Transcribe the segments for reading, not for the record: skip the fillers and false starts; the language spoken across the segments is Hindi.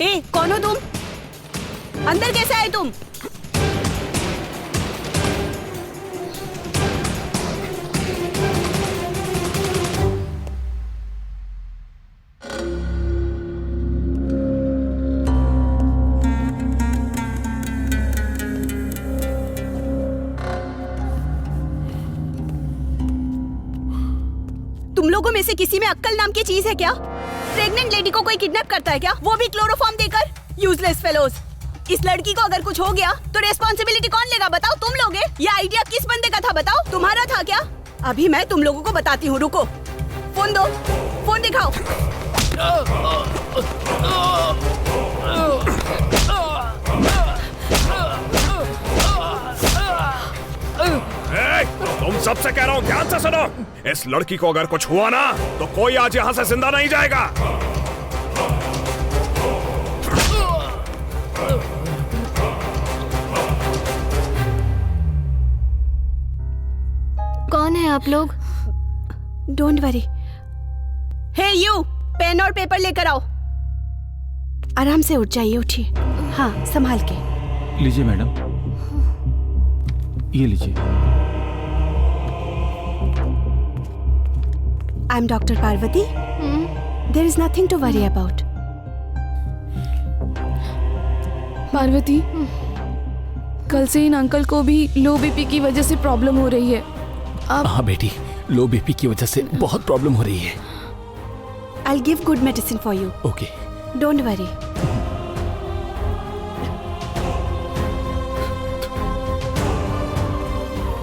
ए, कौन हो तुम? अंदर कैसे आए तुम? तुम लोगों में से किसी में अक्ल नाम की चीज है क्या? प्रेग्नेंट लेडी को कोई किडनैप करता है क्या, वो भी क्लोरोफॉर्म देकर? Useless fellows. इस लड़की को अगर कुछ हो गया तो रेस्पॉन्सिबिलिटी कौन लेगा बताओ? तुम लोगे? ये आइडिया किस बंदे का था बताओ? तुम्हारा था क्या? अभी मैं तुम लोगों को बताती हूँ, रुको। फोन दो, फोन दिखाओ। तुम सबसे कह रहा हूँ, ध्यान से सुनो। इस लड़की को अगर कुछ हुआ ना तो कोई आज यहाँ से जिंदा नहीं जाएगा। कौन है आप लोग? Don't worry. Hey you, pen और पेपर लेकर आओ। आराम से उठ जाइए, उठिए। हाँ, संभाल के। लीजिए मैडम, ये लीजिए। I am doctor Parvati. There is nothing to worry about. Parvati, कल से इन अंकल को भी लो बीपी की वजह से प्रॉब्लम हो रही है। हाँ बेटी, लो बीपी की वजह से बहुत प्रॉब्लम हो रही है। I will give good medicine for you. Okay, don't worry.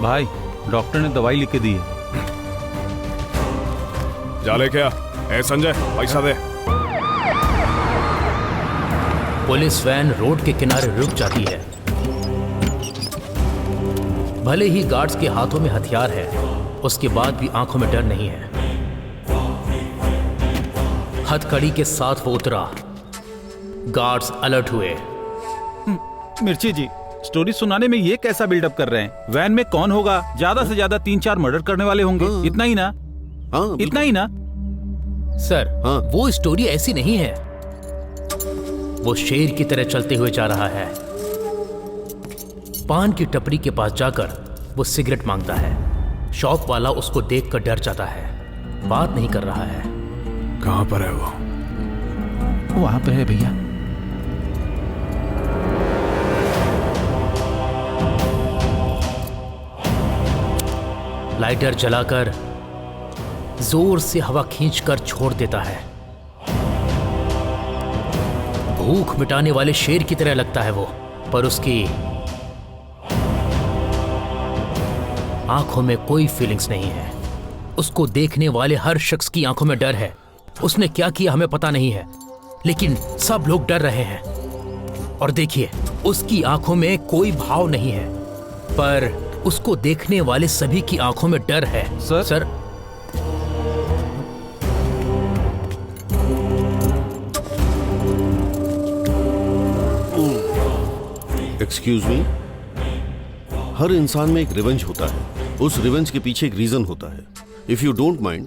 भाई डॉक्टर ने दवाई लिख के दी है। जा ले क्या? ए संजय, पैसा दे। पुलिस वैन रोड के किनारे रुक जाती है। भले ही गार्ड्स के हाथों में हथियार है, उसके बाद भी आंखों में डर नहीं है। हथकड़ी के साथ वो उतरा। गार्ड्स अलर्ट हुए। मिर्ची जी, स्टोरी सुनाने में ये कैसा बिल्डअप कर रहे हैं? वैन में कौन होगा? ज्यादा से ज्यादा 3-4 मर्डर करने वाले होंगे। इतना ही ना? हाँ, इतना ही ना? सर, वो स्टोरी ऐसी नहीं है। वो शेर की तरह चलते हुए जा रहा है। पान की टपरी के पास जाकर वो सिगरेट मांगता है। शॉप वाला उसको देखकर डर जाता है, बात नहीं कर रहा है। कहाँ पर है वो? वहां पे है भैया। लाइटर जलाकर जोर से हवा खींचकर छोड़ देता है। भूख मिटाने वाले शेर की तरह लगता है वो, पर उसकी आंखों में कोई फीलिंग्स नहीं है। उसको देखने वाले हर शख्स की आंखों में डर है। उसने क्या किया हमें पता नहीं है, लेकिन सब लोग डर रहे हैं। और देखिए, उसकी आंखों में कोई भाव नहीं है, पर उसको देखने वाले सभी की आंखों में डर है। सर एक्सक्यूज मी, हर इंसान में एक रिवेंज होता है। उस रिवेंज के पीछे एक रीजन होता है। इफ यू डोंट माइंड,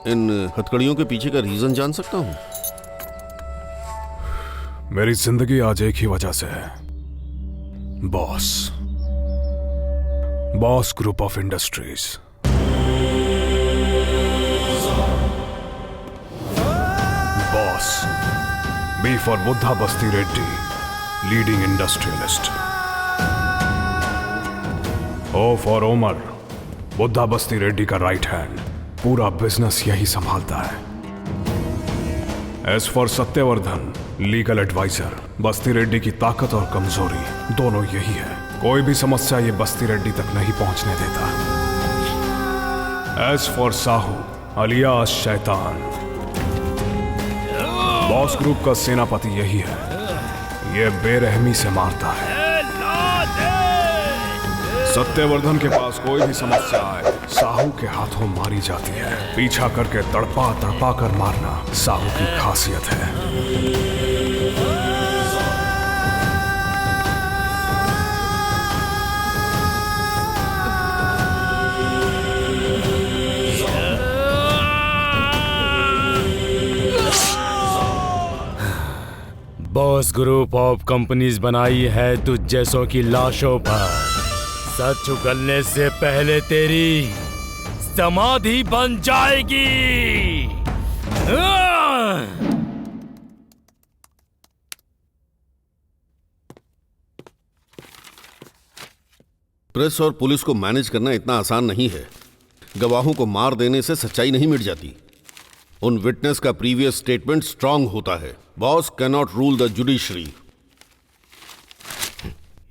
इन हथकड़ियों के पीछे का रीजन जान सकता हूं? मेरी जिंदगी आज एक ही वजह से है। Boss group of industries. Boss, B for Buddha Basti Reddy, leading industrialist. O for Omar, Buddha Basti Reddy का राइट हैंड। पूरा बिजनेस यही संभालता है। S for Satyavardhan, legal adviser. Basti Reddy की ताकत और कमजोरी दोनों यही है। कोई भी समस्या ये बस्ती रेड्डी तक नहीं पहुंचने देता। एज फॉर साहू, अलियास शैतान, बॉस ग्रुप का सेनापति यही है। ये बेरहमी से मारता है। सत्यवर्धन के पास कोई भी समस्या आए, साहू के हाथों मारी जाती है। पीछा करके तड़पा तड़पा कर मारना साहू की खासियत है। बॉस ग्रुप ऑफ कंपनीज बनाई है तुझ जैसों की लाशों पर। सच उगलने से पहले तेरी समाधि बन जाएगी। प्रेस और पुलिस को मैनेज करना इतना आसान नहीं है। गवाहों को मार देने से सच्चाई नहीं मिट जाती। उन विटनेस का प्रीवियस स्टेटमेंट स्ट्रांग होता है। Boss can not rule the judiciary.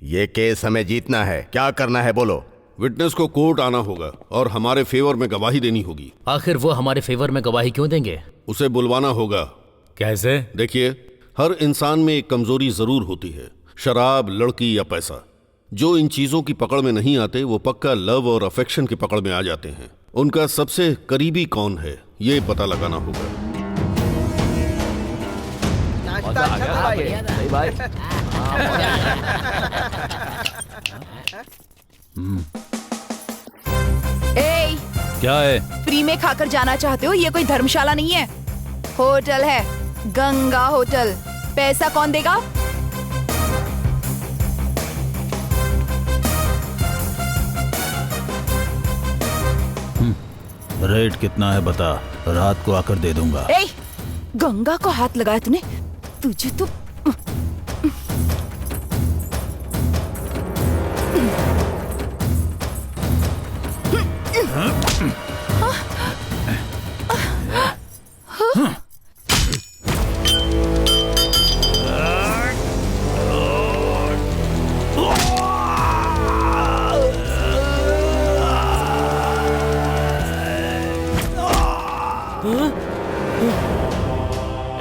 ये केस हमें जीतना है, क्या करना है बोलो। विटनेस को कोर्ट आना होगा और हमारे फेवर में गवाही देनी होगी। आखिर वो हमारे फेवर में गवाही क्यों देंगे? उसे बुलवाना होगा। कैसे? देखिए, हर इंसान में एक कमजोरी जरूर होती है, शराब, लड़की या पैसा। जो इन चीजों की पकड़ में नहीं आते वो पक्का लव और अफेक्शन की पकड़ में आ जाते हैं। उनका सबसे करीबी कौन है ये पता लगाना होगा। ए, क्या है? फ्री में खाकर जाना चाहते हो? ये कोई धर्मशाला नहीं है, होटल है, गंगा होटल। पैसा कौन देगा? रेट कितना है बता, रात को आकर दे दूंगा। ए, गंगा को हाथ लगाया तूने? तुझे तो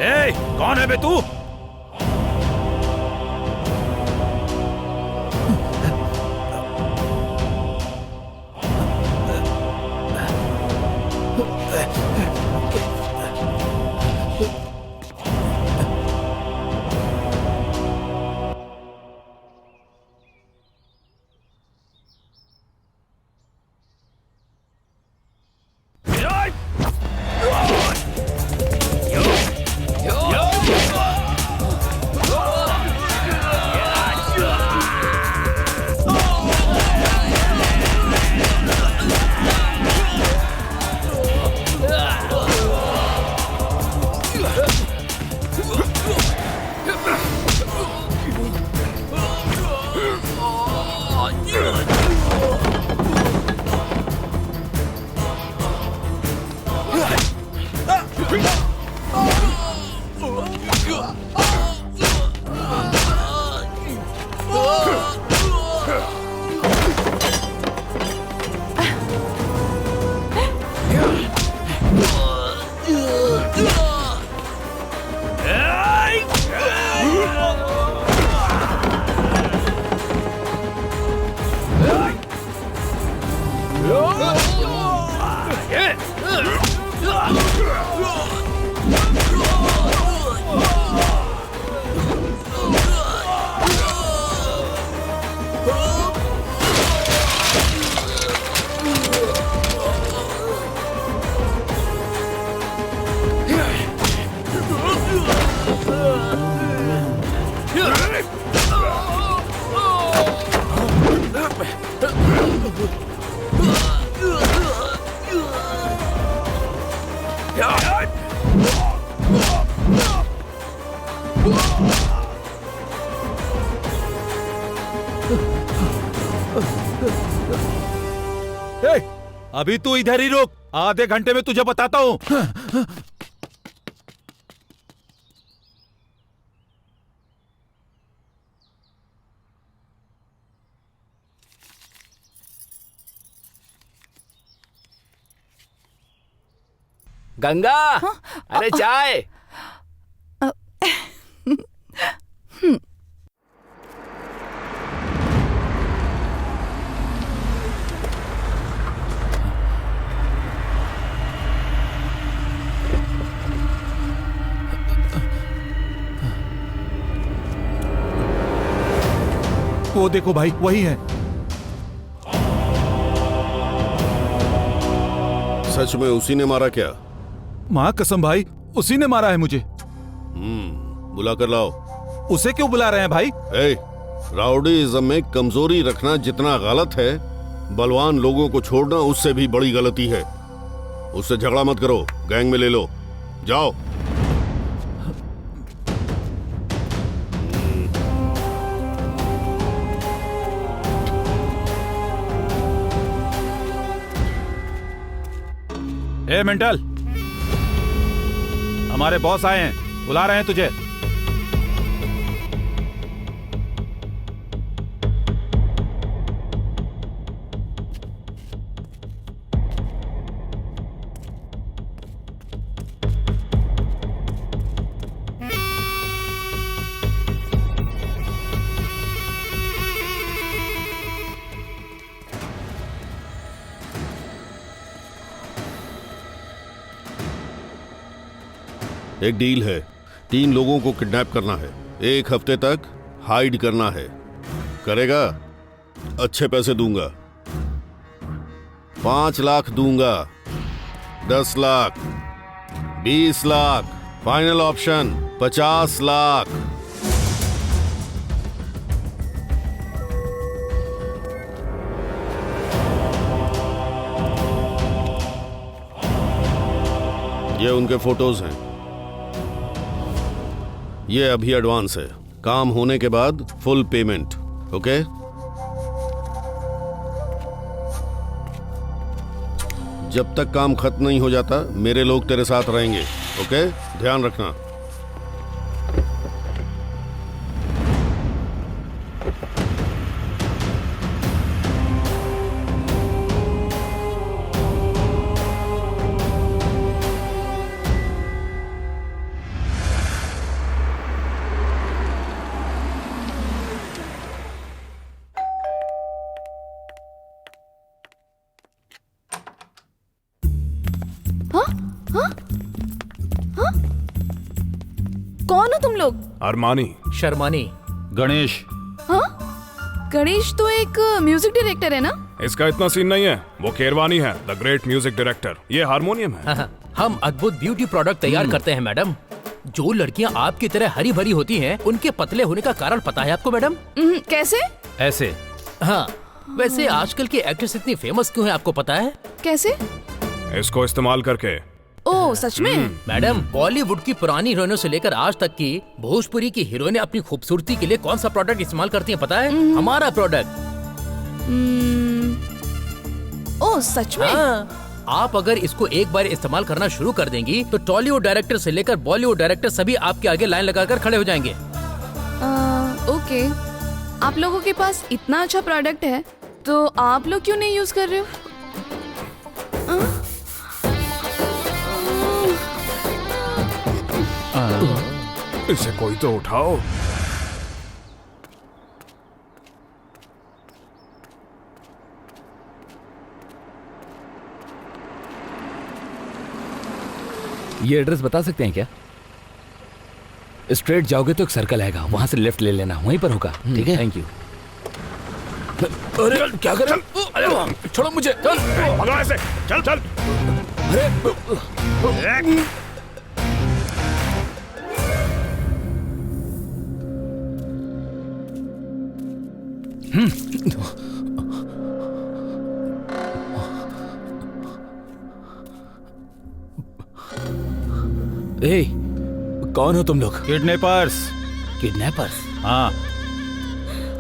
ए, कौन है बे तू? ए, अभी तू इधर ही रुक, आधे घंटे में तुझे बताता हूँ। गंगा, अरे चाय। वो देखो भाई, वही है। सच में उसी ने मारा क्या? माँ कसम भाई, उसी ने मारा है मुझे। बुला कर लाओ। उसे क्यों बुला रहे हैं भाई? ए, राउडीइज्म में कमजोरी रखना जितना गलत है, बलवान लोगों को छोड़ना उससे भी बड़ी गलती है। उससे झगड़ा मत करो, गैंग में ले लो, जाओ। ए मेंटल, हमारे बॉस आए हैं, बुला रहे हैं तुझे। एक डील है, 3 लोगों को किडनैप करना है, 1 हफ्ते तक हाइड करना है। करेगा? अच्छे पैसे दूंगा, 5 लाख दूंगा, 10 लाख, 20 लाख, फाइनल ऑप्शन 50 लाख। ये उनके फोटोज हैं, ये अभी एडवांस है, काम होने के बाद फुल पेमेंट। ओके? जब तक काम खत्म नहीं हो जाता मेरे लोग तेरे साथ रहेंगे। ओके? ध्यान रखना। कौन हो तुम लोग? अरमानी। शर्मानी। गणेश। हाँ? गणेश तो एक म्यूजिक डायरेक्टर है ना? इसका इतना सीन नहीं है, वो केरवानी है, द ग्रेट म्यूजिक डायरेक्टर। ये हारमोनियम है। हम अद्भुत ब्यूटी प्रोडक्ट तैयार करते हैं मैडम। जो लड़कियां आपकी तरह हरी भरी होती हैं, उनके पतले होने का कारण पता है आपको मैडम? कैसे? ऐसे। हाँ, वैसे आजकल की एक्ट्रेस इतनी फेमस क्यों है आपको पता है? कैसे? इसको इस्तेमाल करके। ओह सच में? मैडम, बॉलीवुड की पुरानी हीरोइनों से लेकर आज तक की भोजपुरी की हीरोइनें अपनी खूबसूरती के लिए कौन सा प्रोडक्ट इस्तेमाल करती हैं पता है? हमारा प्रोडक्ट। ओह सच में? हाँ, आप अगर इसको एक बार इस्तेमाल करना शुरू कर देंगी तो टॉलीवुड डायरेक्टर से लेकर बॉलीवुड डायरेक्टर सभी आपके आगे लाइन लगाकर खड़े हो जाएंगे। ओके, आप लोगों के पास इतना अच्छा प्रोडक्ट है तो आप लोग क्यों नहीं यूज कर रहे हो? इसे कोई तो उठाओ। ये एड्रेस बता सकते हैं क्या? स्ट्रेट जाओगे तो एक सर्कल आएगा, वहां से लेफ्ट ले लेना, वहीं पर होगा। ठीक है, थैंक यू। अरे क्या कर रहे हो? अरे छोड़ो मुझे, चल भगा ऐसे, चल चल। अरे ए, कौन हो तुम लोग? किडनैपर्स। किडनैपर्स? हाँ।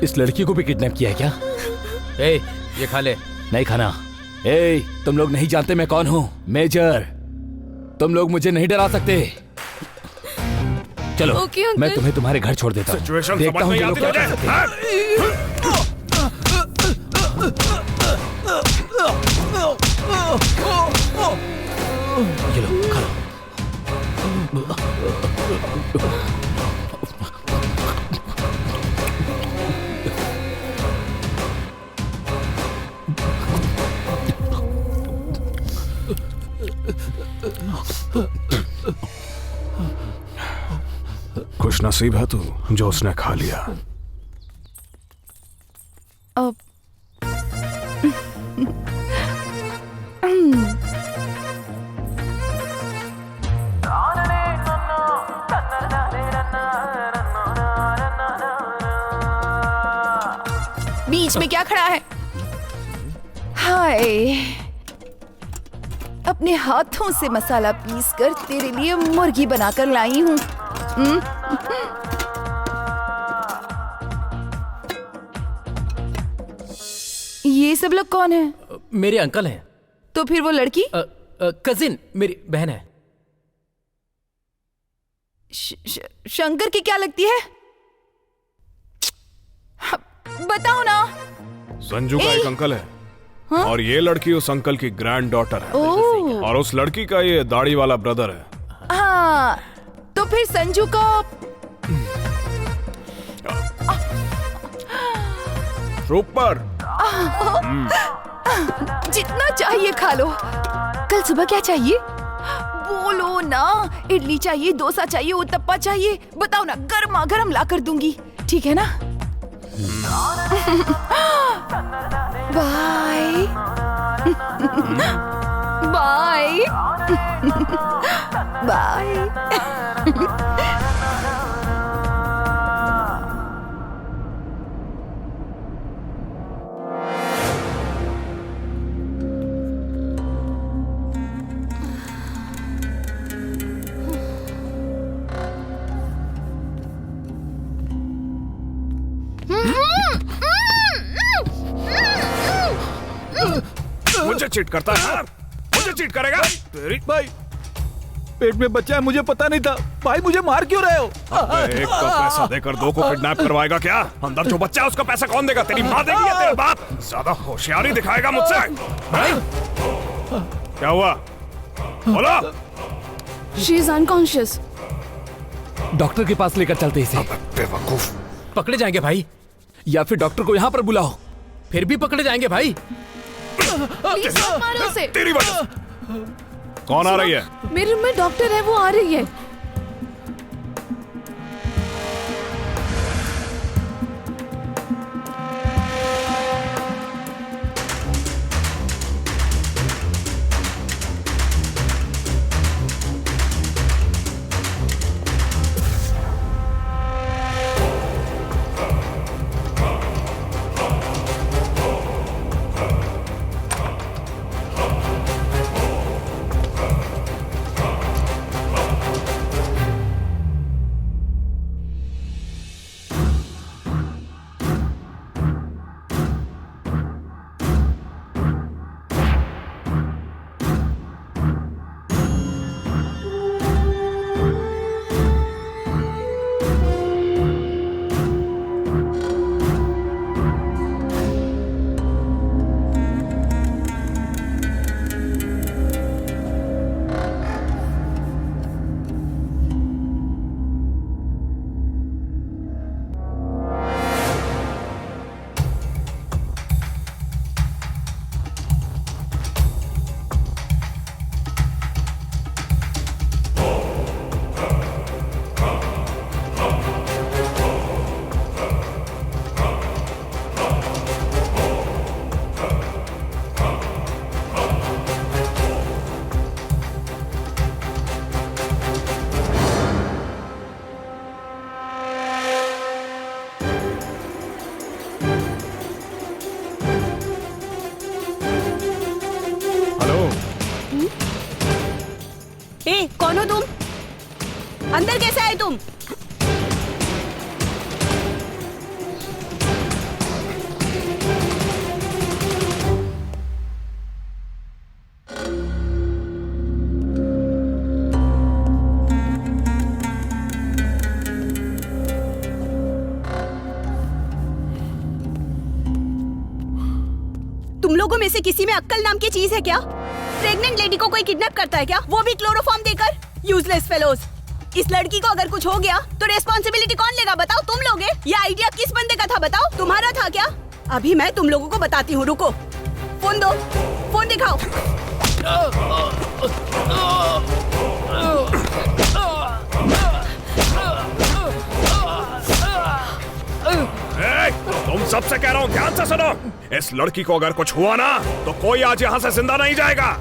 इस लड़की को भी किडनैप किया है क्या? ए, ये खा ले। नहीं खाना। ए, तुम लोग नहीं जानते मैं कौन हूँ? मेजर। तुम लोग मुझे नहीं डरा सकते। चलो, ओके, अंकल। मैं तुम्हें तुम्हारे घर छोड़ देता हूँ। सिचुएशन देखता समझ हूँ नहीं ये लोग आती क्या कर तुझे? सकते हैं। ये लो, खा लो। खुश नसीब है तू जो उसने खा लिया। अब बीच में क्या खड़ा है? हाय, अपने हाथों से मसाला पीस कर तेरे लिए मुर्गी बनाकर लाई हूँ। ये सब लोग कौन है? मेरे अंकल हैं। तो फिर वो लड़की? कजिन, मेरी बहन है। शंकर की क्या लगती है? बताओ ना। संजू का एक अंकल है। हाँ? और ये लड़की उस अंकल की ग्रैंड डॉटर है। और उस लड़की का ये दाढ़ी वाला ब्रदर है। हाँ, तो फिर संजू का सुपर। जितना चाहिए खा लो। कल सुबह क्या चाहिए? बोलो ना। इडली चाहिए, डोसा चाहिए, उत्तप्पा चाहिए? बताओ ना, गर्मा गर्म ला कर दूंगी। ठीक है ना? Bye bye bye. मुझे चीट करता है यार? मुझे चीट करेगा? तेरी भाई, पेट में बच्चा है, मुझे पता नहीं था। भाई मुझे मार क्यों रहे हो? एक का पैसा देकर दो को किडनैप करवाएगा क्या? अंदर जो बच्चा है उसका पैसा कौन देगा? तेरी माँ देगी या तेरा बाप? ज्यादा होशियारी दिखाएगा मुझसे? क्या हुआ? बोलो। She is unconscious. डॉक्टर के पास लेकर चलते इसे। बेवकूफ। पकड़े जाएंगे भाई। या फिर डॉक्टर को यहाँ पर बुलाओ। फिर भी पकड़े जाएंगे भाई। Please मत मारो उसे। तेरी वजह से। कौन आ रही है? मेरे रूम में डॉक्टर है, वो आ रही है। कौन हो तुम? अंदर कैसे आए तुम? तुम लोगों में से किसी में अक्ल नाम की चीज है क्या? प्रेग्नेंट लेडी को कोई किडनैप करता है क्या? वो भी क्लोरोफॉर्म देकर? Useless fellows. इस लड़की को अगर कुछ हो गया तो रिस्पॉन्सिबिलिटी कौन लेगा बताओ? तुम लोगे? ये आइडिया किस बंदे का था बताओ? तुम्हारा था क्या? अभी मैं तुम लोगों को बताती हूँ, रुको। फोन दो, फोन दिखाओ। तुम सबसे कह रहा हूँ, ध्यान से सुनो। इस लड़की को अगर कुछ हुआ ना तो कोई आज यहाँ से जिंदा नहीं जाएगा।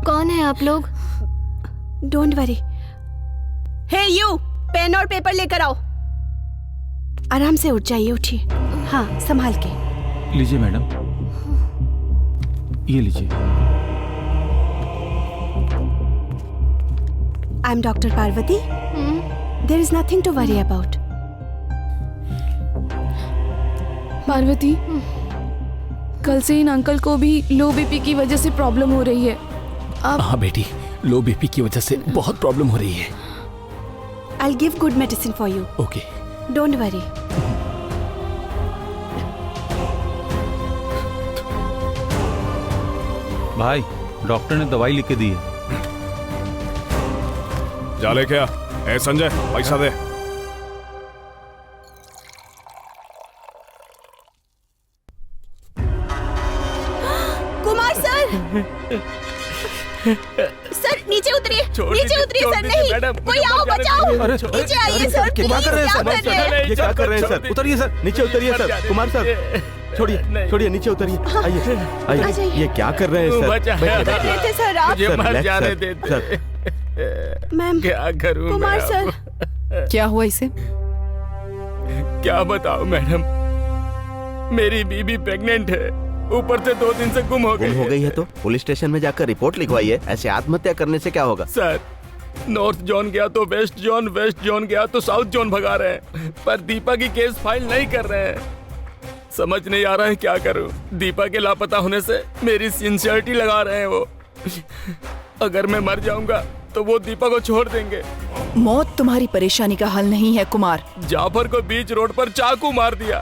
कौन है आप लोग? Don't worry. Hey you, pen और पेपर लेकर आओ। आराम से उठ जाइए, उठिए। हाँ, संभाल के। लीजिए मैडम, ये लीजिए। I am doctor Parvati. There is nothing to worry about. Parvati, कल से इन अंकल को भी लो बीपी की वजह से प्रॉब्लम हो रही है। अब हाँ बेटी, लो बीपी की वजह से बहुत प्रॉब्लम हो रही है। I will give good medicine for you. Okay, don't worry. भाई, डॉक्टर ने दवाई लिख के दी है। जा ले क्या? ए संजय, पैसा दे। कुमार सर, सर नीचे उतरिए, नीचे उतरिए सर। नहीं, कोई आओ, बचाओ। नीचे आइए सर, क्या कर रहे हैं प्लीज, क्या कर रहे हैं? ये क्या कर रहे हैं सर? उतरिए सर, नीचे उतरिए सर। कुमार सर, छोड़िए छोड़िए, नीचे उतरिए। आइए आइए। ये क्या कर रहे हैं सर? कर रहे थे सर आप? सर, मैम, क्या करूं कुमार मैं सर। अब? क्या हुआ इसे? क्या बताओ मैडम, मेरी बीबी प्रेग्नेंट है, ऊपर से 2 दिन से गुम हो गई। गुम हो गई है तो पुलिस स्टेशन में जाकर रिपोर्ट लिखवाइए। ऐसे आत्महत्या करने से क्या होगा? सर, नॉर्थ जोन गया तो वेस्ट जोन, वेस्ट जोन गया तो साउथ जोन भगा रहे हैं, पर दीपा की केस फाइल नहीं कर रहे हैं। समझ नहीं आ रहा है क्या करूं। दीपा के लापता होने से मेरी सिंसियरिटी लगा रहे हैं वो। अगर मैं मर जाऊंगा तो वो दीपा को छोड़ देंगे। मौत तुम्हारी परेशानी का हल नहीं है कुमार। जाफर को बीच रोड पर चाकू मार दिया,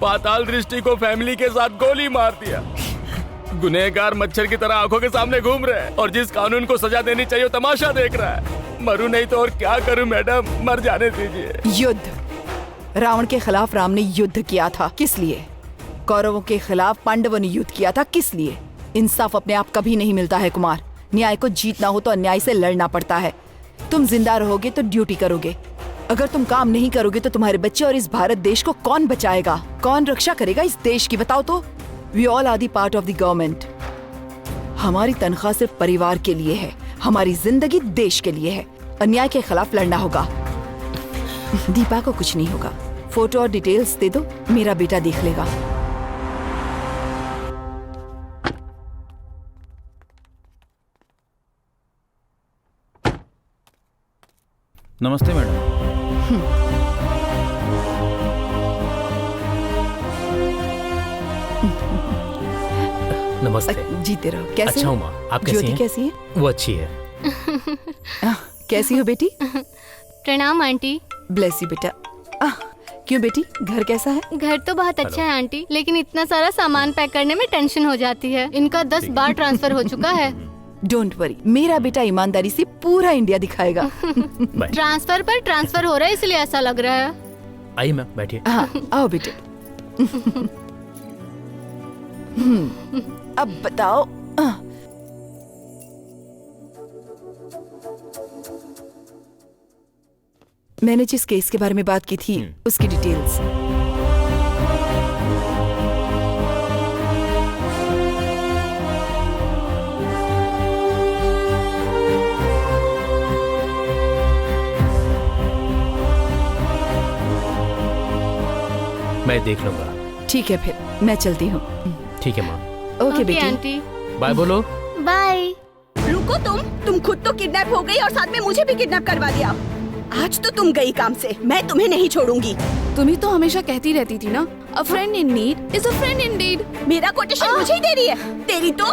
पाताल दृष्टि को फैमिली के साथ गोली मार दिया। गुनहगार मच्छर की तरह आंखों के सामने घूम रहे हैं और जिस कानून को सजा देनी चाहिए वो तमाशा देख रहा है। मरूं नहीं तो और क्या करूं मैडम, मर जाने दीजिए। युद्ध, रावण के खिलाफ राम ने युद्ध किया था, किस लिए? कौरवों के खिलाफ पांडवों ने युद्ध किया था, किस लिए? इंसाफ अपने आप कभी नहीं मिलता है कुमार। न्याय को जीतना हो तो अन्याय से लड़ना पड़ता है। तुम जिंदा रहोगे तो ड्यूटी करोगे, अगर तुम काम नहीं करोगे तो तुम्हारे बच्चे और इस भारत देश को कौन बचाएगा, कौन रक्षा करेगा इस देश की, बताओ तो? We all are the part of the government. हमारी तनख्वाह सिर्फ परिवार के लिए है, हमारी जिंदगी देश के लिए है। अन्याय के खिलाफ लड़ना होगा। दीपा को कुछ नहीं होगा। फोटो और डिटेल्स दे दो, मेरा बेटा देख लेगा। नमस्ते मैडम। नमस्ते। जीते रहो। कैसे अच्छा हो? हूँ माँ, आप कैसी ज्योति हैं? कैसी है? वो अच्छी है। कैसी हो बेटी? प्रणाम आंटी। ब्लेस यू बेटा। क्यों बेटी, घर कैसा है? घर तो बहुत अच्छा है आंटी, लेकिन इतना सारा सामान पैक करने में टेंशन हो जाती है। इनका 10 बार ट्रांसफर हो चुका है। डोंट वरी, मेरा बेटा ईमानदारी से पूरा इंडिया दिखाएगा। ट्रांसफर पर ट्रांसफर हो रहा है, इसलिए ऐसा लग रहा है। आइए मैम, बैठिए। हाँ, आओ बेटे। अब बताओ। मैंने जिस केस के बारे में बात की थी उसकी डिटेल्स। मैं देख लूंगा। ठीक है, फिर मैं चलती हूँ। ठीक है माँ। ओके बेटी। आंटी, बाय बोलो। बाय। रुको, तुम खुद तो किडनैप हो गई और साथ में मुझे भी किडनैप करवा दिया। आज तो तुम गई काम से, मैं तुम्हें नहीं छोड़ूंगी। तुम ही तो हमेशा कहती रहती थी ना, अ friend in need is a friend Indeed. मेरा कोटेशन मुझे ही दे रही है। तेरी तो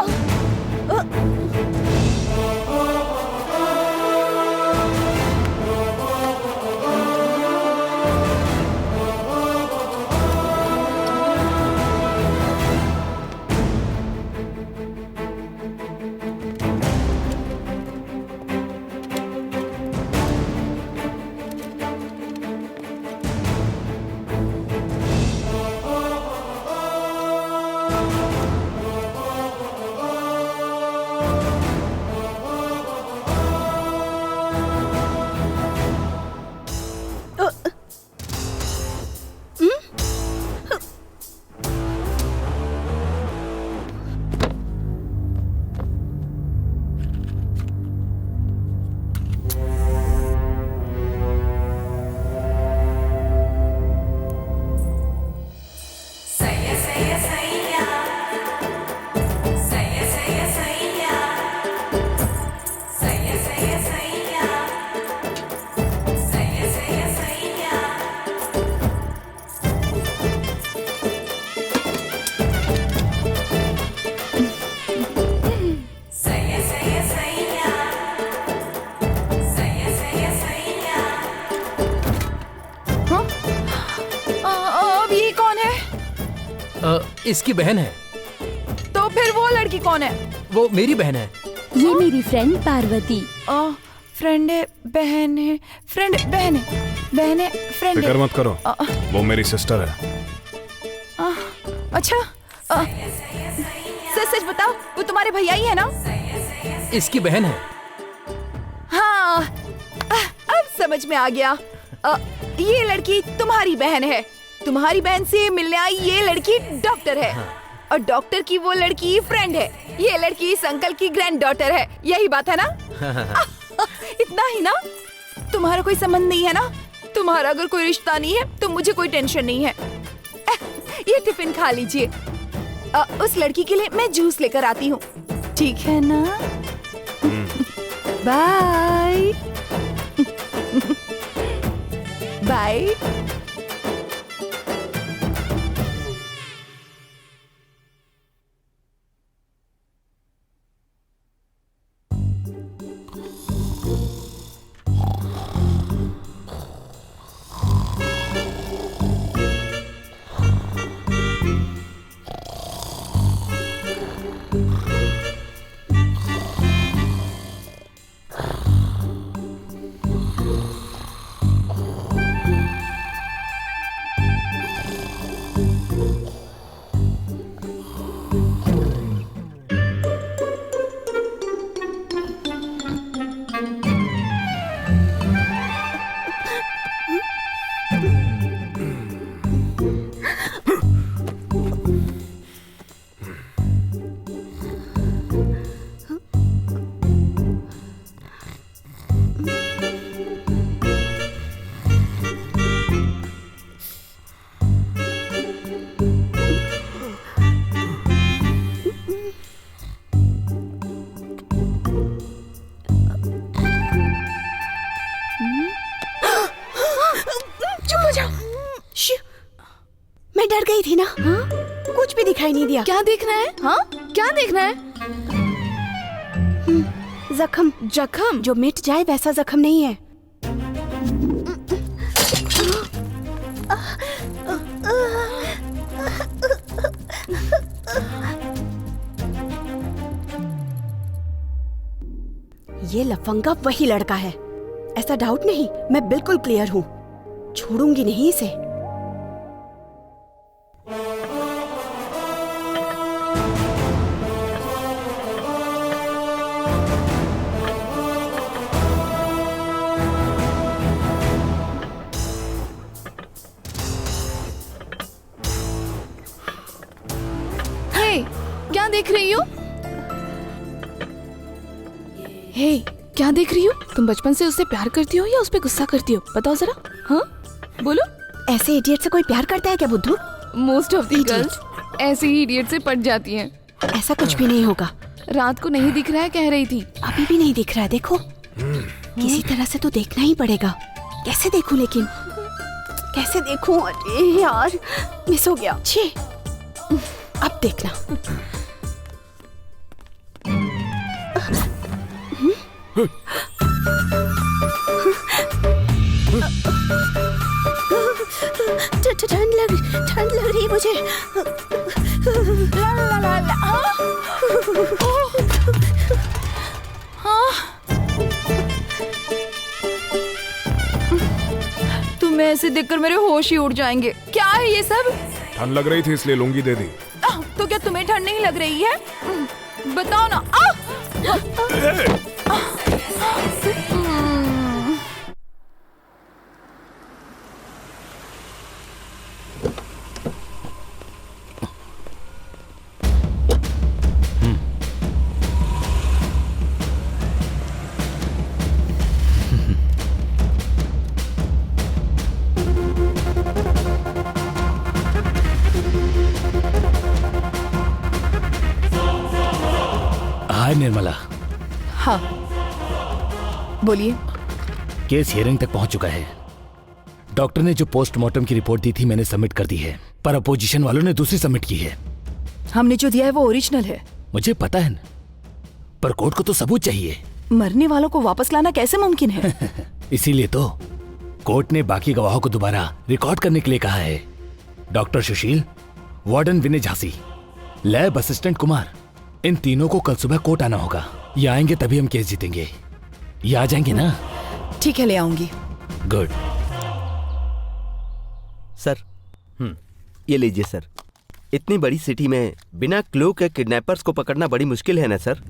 इसकी बहन है। तो फिर वो लड़की कौन है? वो मेरी बहन है। ये मेरी फ्रेंड पार्वती। फ्रेंड है, बहन है, फ्रेंड बहन है, बहन है, फ्रेंड फिक्र है। मत करो, वो मेरी सिस्टर है। अच्छा, सच सच बताओ, वो तुम्हारे भैया ही है ना? इसकी बहन है। हाँ, अब समझ में आ गया। ये लड़की तुम्हारी बहन है। तुम्हारी बहन से मिलने आई ये लड़की डॉक्टर है। और डॉक्टर की वो लड़की फ्रेंड है। ये लड़की इस अंकल की ग्रैंड डॉटर है। यही बात है ना? इतना ही ना? तुम्हारा कोई संबंध नहीं है ना? तुम्हारा अगर कोई रिश्ता नहीं है तो मुझे कोई टेंशन नहीं है। ये टिफिन खा लीजिए। उस लड़की के लिए मैं जूस लेकर आती हूँ, ठीक है ना? Bye bye. मैं डर गई थी ना। हाँ? कुछ भी दिखाई नहीं दिया। क्या देखना है? हाँ, क्या देखना है? जख्म। जख्म जो मिट जाए वैसा जख्म नहीं है। ये लफंगा वही लड़का है, ऐसा डाउट नहीं। मैं बिल्कुल क्लियर हूँ, छोड़ूंगी नहीं इसे। क्या देख रही हो? हे, क्या देख रही हो? तुम बचपन से उससे प्यार करती हो या उस पे गुस्सा करती हो? बताओ जरा। हाँ, बोलो। ऐसे इडियट से कोई प्यार करता है क्या बुद्धू? मोस्ट ऑफ द गर्ल्स ऐसे ही इडियट से पट जाती हैं। ऐसा कुछ भी नहीं होगा। रात को नहीं दिख रहा है कह रही थी। अभी भी नहीं दिख रहा है, देखो। किसी तरह से तो देखना ही पड़ेगा। कैसे देखूं लेकिन? कैसे देखूं? अरे यार, मिस हो गया। छे, अब देखना। ठंड लग रही है मुझे। ला ला ला ला। तुम्हें ऐसे देखकर मेरे होश ही उड़ जाएंगे। क्या है ये सब? ठंड लग रही थी इसलिए लुंगी दे दी। तो क्या तुम्हें ठंड नहीं लग रही है? बताओ ना। हाय निर्मला। हाँ, बोलिए। केस हियरिंग तक पहुंच चुका है। डॉक्टर ने जो पोस्टमार्टम की रिपोर्ट दी थी मैंने सबमिट कर दी है, पर अपोजिशन वालों ने दूसरी सबमिट की है। हमने जो दिया है वो ओरिजिनल है। मुझे पता है न, पर कोर्ट को तो सबूत चाहिए। मरने वालों को वापस लाना कैसे मुमकिन है? इसीलिए तो कोर्ट ने बाकी गवाहों को दोबारा रिकॉर्ड करने के लिए कहा है। डॉक्टर सुशील, वार्डन विनय झांसी, लैब असिस्टेंट कुमार, इन तीनों को कल सुबह कोर्ट आना होगा। ये आएंगे तभी हम केस जीतेंगे। ये आ जाएंगे ना? ठीक है, ले आऊंगी। गुड। सर, ये लीजिए सर। इतनी बड़ी सिटी में बिना क्लू के किडनैपर्स को पकड़ना बड़ी मुश्किल है ना सर?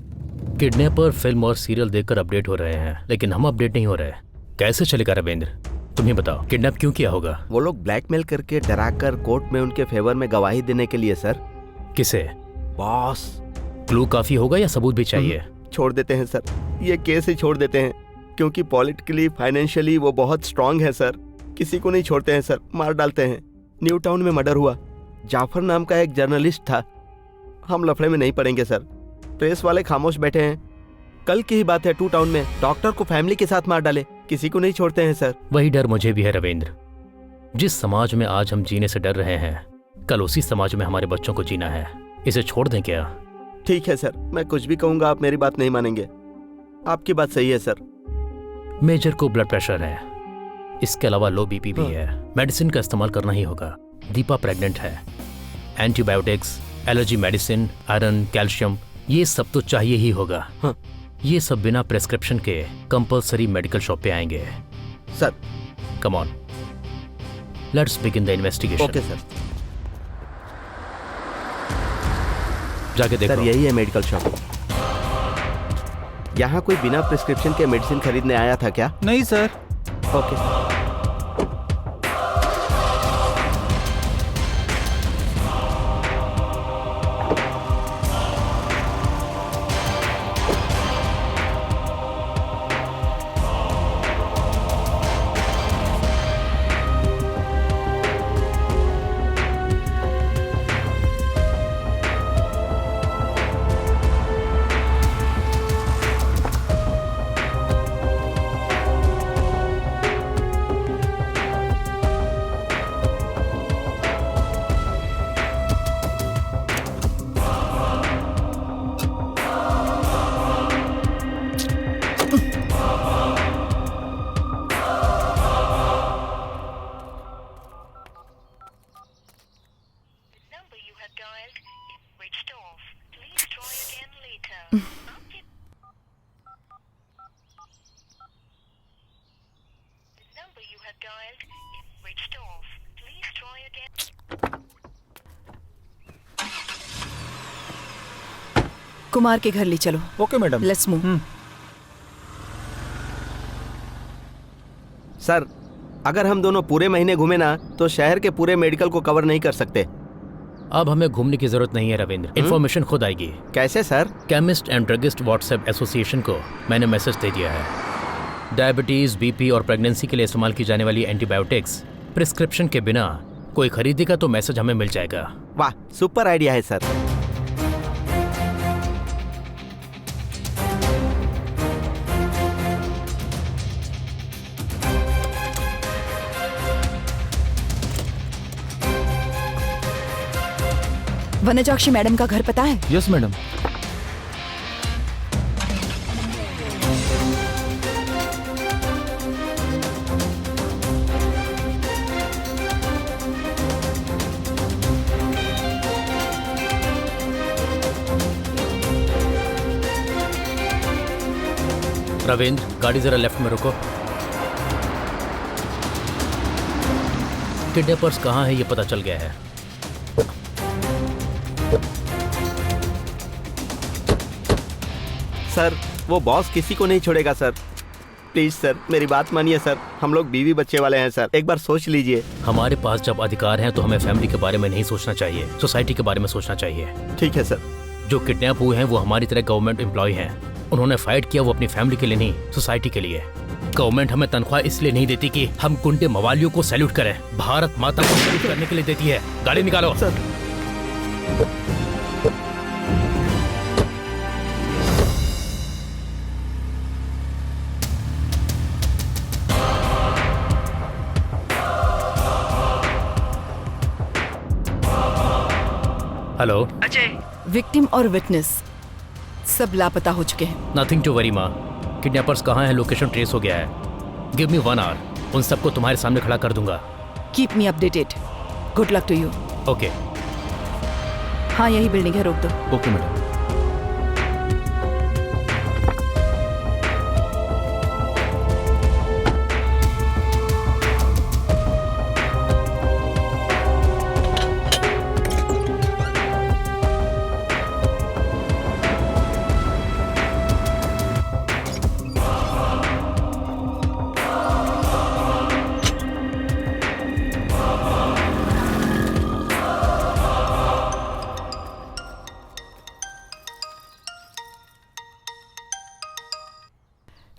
किडनैपर फिल्म और सीरियल देखकर अपडेट हो रहे हैं, लेकिन हम अपडेट नहीं हो रहे। कैसे चलेगा रविंद्र? तुम ही बताओ, किडनैप क्यों किया होगा? वो लोग ब्लैकमेल करके डराकर कोर्ट में उनके फेवर में गवाही देने के लिए सर। किसे? बॉस। क्लू काफी होगा या सबूत भी चाहिए? छोड़ देते हैं सर, ये केस ही छोड़ देते हैं, क्योंकि पॉलिटिकली फाइनेंशियली वो बहुत स्ट्रांग है सर। किसी को नहीं छोड़ते हैं सर, मार डालते हैं। न्यू टाउन में मर्डर हुआ, जाफर नाम का एक जर्नलिस्ट था। हम लफड़े में नहीं पड़ेंगे सर, प्रेस वाले खामोश बैठे हैं। कल की ही बात है, 2 टाउन में डॉक्टर को फैमिली के साथ मार डाले। किसी को नहीं छोड़ते हैं सर। वही डर मुझे भी है रविंद्र। जिस समाज में आज हम जीने से डर रहे हैं, कल उसी समाज में हमारे बच्चों को जीना है। इसे छोड़ दें क्या? ठीक है सर, मैं कुछ भी कहूंगा आप मेरी बात नहीं मानेंगे। आपकी बात सही है सर। मेजर को ब्लड प्रेशर है, इसके अलावा लो बीपी भी है। मेडिसिन का इस्तेमाल करना ही होगा। दीपा प्रेग्नेंट है। Antibiotics, allergy medicine, iron, calcium, ये सब तो चाहिए ही होगा। ये सब बिना प्रेस्क्रिप्शन के कंपलसरी मेडिकल शॉप पे आएंगे। Sir, come on, let's begin the investigation. Okay sir. जाके देखो। सर, यही है मेडिकल शॉप। यहाँ कोई बिना प्रिस्क्रिप्शन के मेडिसिन खरीदने आया था क्या? नहीं सर। ओके। कुमार के घर ले चलो। Okay madam. Let's move. Sir, अगर हम दोनों पूरे महीने घूमे ना तो शहर के पूरे मेडिकल को कवर नहीं कर सकते। अब हमें घूमने की जरूरत नहीं है रविंद्र, इन्फॉर्मेशन खुद आएगी। कैसे sir? Chemist and druggist WhatsApp association को मैंने मैसेज दे दिया है। डायबिटीज, बीपी और प्रेगनेंसी के लिए इस्तेमाल की जाने वाली एंटीबायोटिक्स प्रिस्क्रिप्शन के बिना कोई खरीदेगा तो मैसेज हमें मिल जाएगा। वाह, सुपर आइडिया है सर। वनजाक्षी मैडम का घर पता है? Yes madam. रविंद्र, गाड़ी जरा लेफ्ट में रुको। किडनैपर्स कहाँ है ये पता चल गया है। सर, वो बॉस किसी को नहीं छोड़ेगा सर। प्लीज सर, मेरी बात मानिए सर। हम लोग बीवी बच्चे वाले हैं सर, एक बार सोच लीजिए। हमारे पास जब अधिकार हैं तो हमें फैमिली के बारे में नहीं सोचना चाहिए, सोसाइटी के बारे में सोचना चाहिए। ठीक है सर। जो किडनैप हुए हैं वो हमारी तरह गवर्नमेंट एम्प्लॉय हैं। उन्होंने फाइट किया वो अपनी फैमिली के लिए नहीं, सोसाइटी के लिए। गवर्नमेंट हमें तनख्वाह इसलिए नहीं देती कि हम गुंडे मवालियों को सैल्यूट करें, भारत माता को सैल्यूट करने के लिए देती है। गाड़ी निकालो सर। हेलो अजय। विक्टिम और विटनेस सब लापता हो चुके हैं। नथिंग टू वरी माँ। किडनैपर्स कहाँ हैं, लोकेशन ट्रेस हो गया है। गिव मी 1 आवर, उन सबको तुम्हारे सामने खड़ा कर दूंगा। Keep me updated. Good luck to you. Okay. हाँ यही बिल्डिंग है, रोक दो। Okay madam.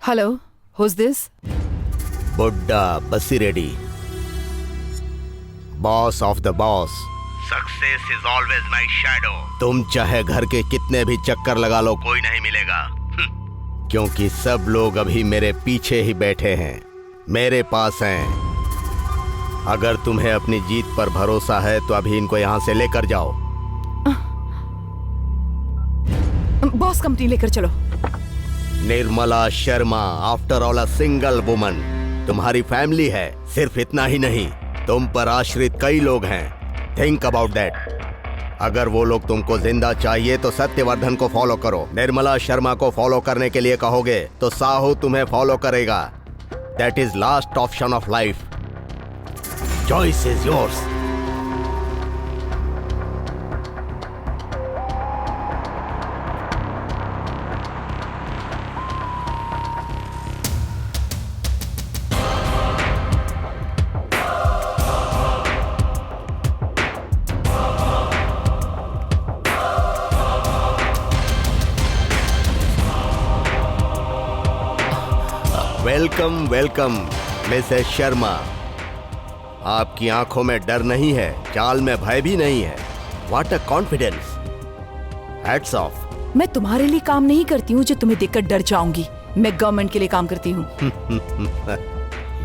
Hello, who's this? Buddha Basireddy, boss of the boss. Success is always my shadow. तुम चाहे घर के कितने भी चक्कर लगा लो, कोई नहीं मिलेगा, क्योंकि सब लोग अभी मेरे पीछे ही बैठे हैं, मेरे पास हैं। अगर तुम्हें अपनी जीत पर भरोसा है तो अभी इनको यहाँ से लेकर जाओ। बॉस कंपनी लेकर चलो। Nirmala Sharma, after all a single woman. तुम्हारी फैमिली है, सिर्फ इतना ही नहीं, तुम पर आश्रित कई लोग हैं। Think about that. अगर वो लोग तुमको जिंदा चाहिए तो सत्यवर्धन को फॉलो करो। निर्मला शर्मा को फॉलो करने के लिए कहोगे तो साहू तुम्हें फॉलो करेगा। That is last option of life. Choice is yours. Welcome welcome Mrs Sharma. आपकी आंखों में डर नहीं है, चाल में भय भी नहीं है। What a confidence. Hats off. मैं तुम्हारे लिए काम नहीं करती हूँ जो तुम्हें देखकर डर जाऊंगी। मैं गवर्नमेंट के लिए काम करती हूँ।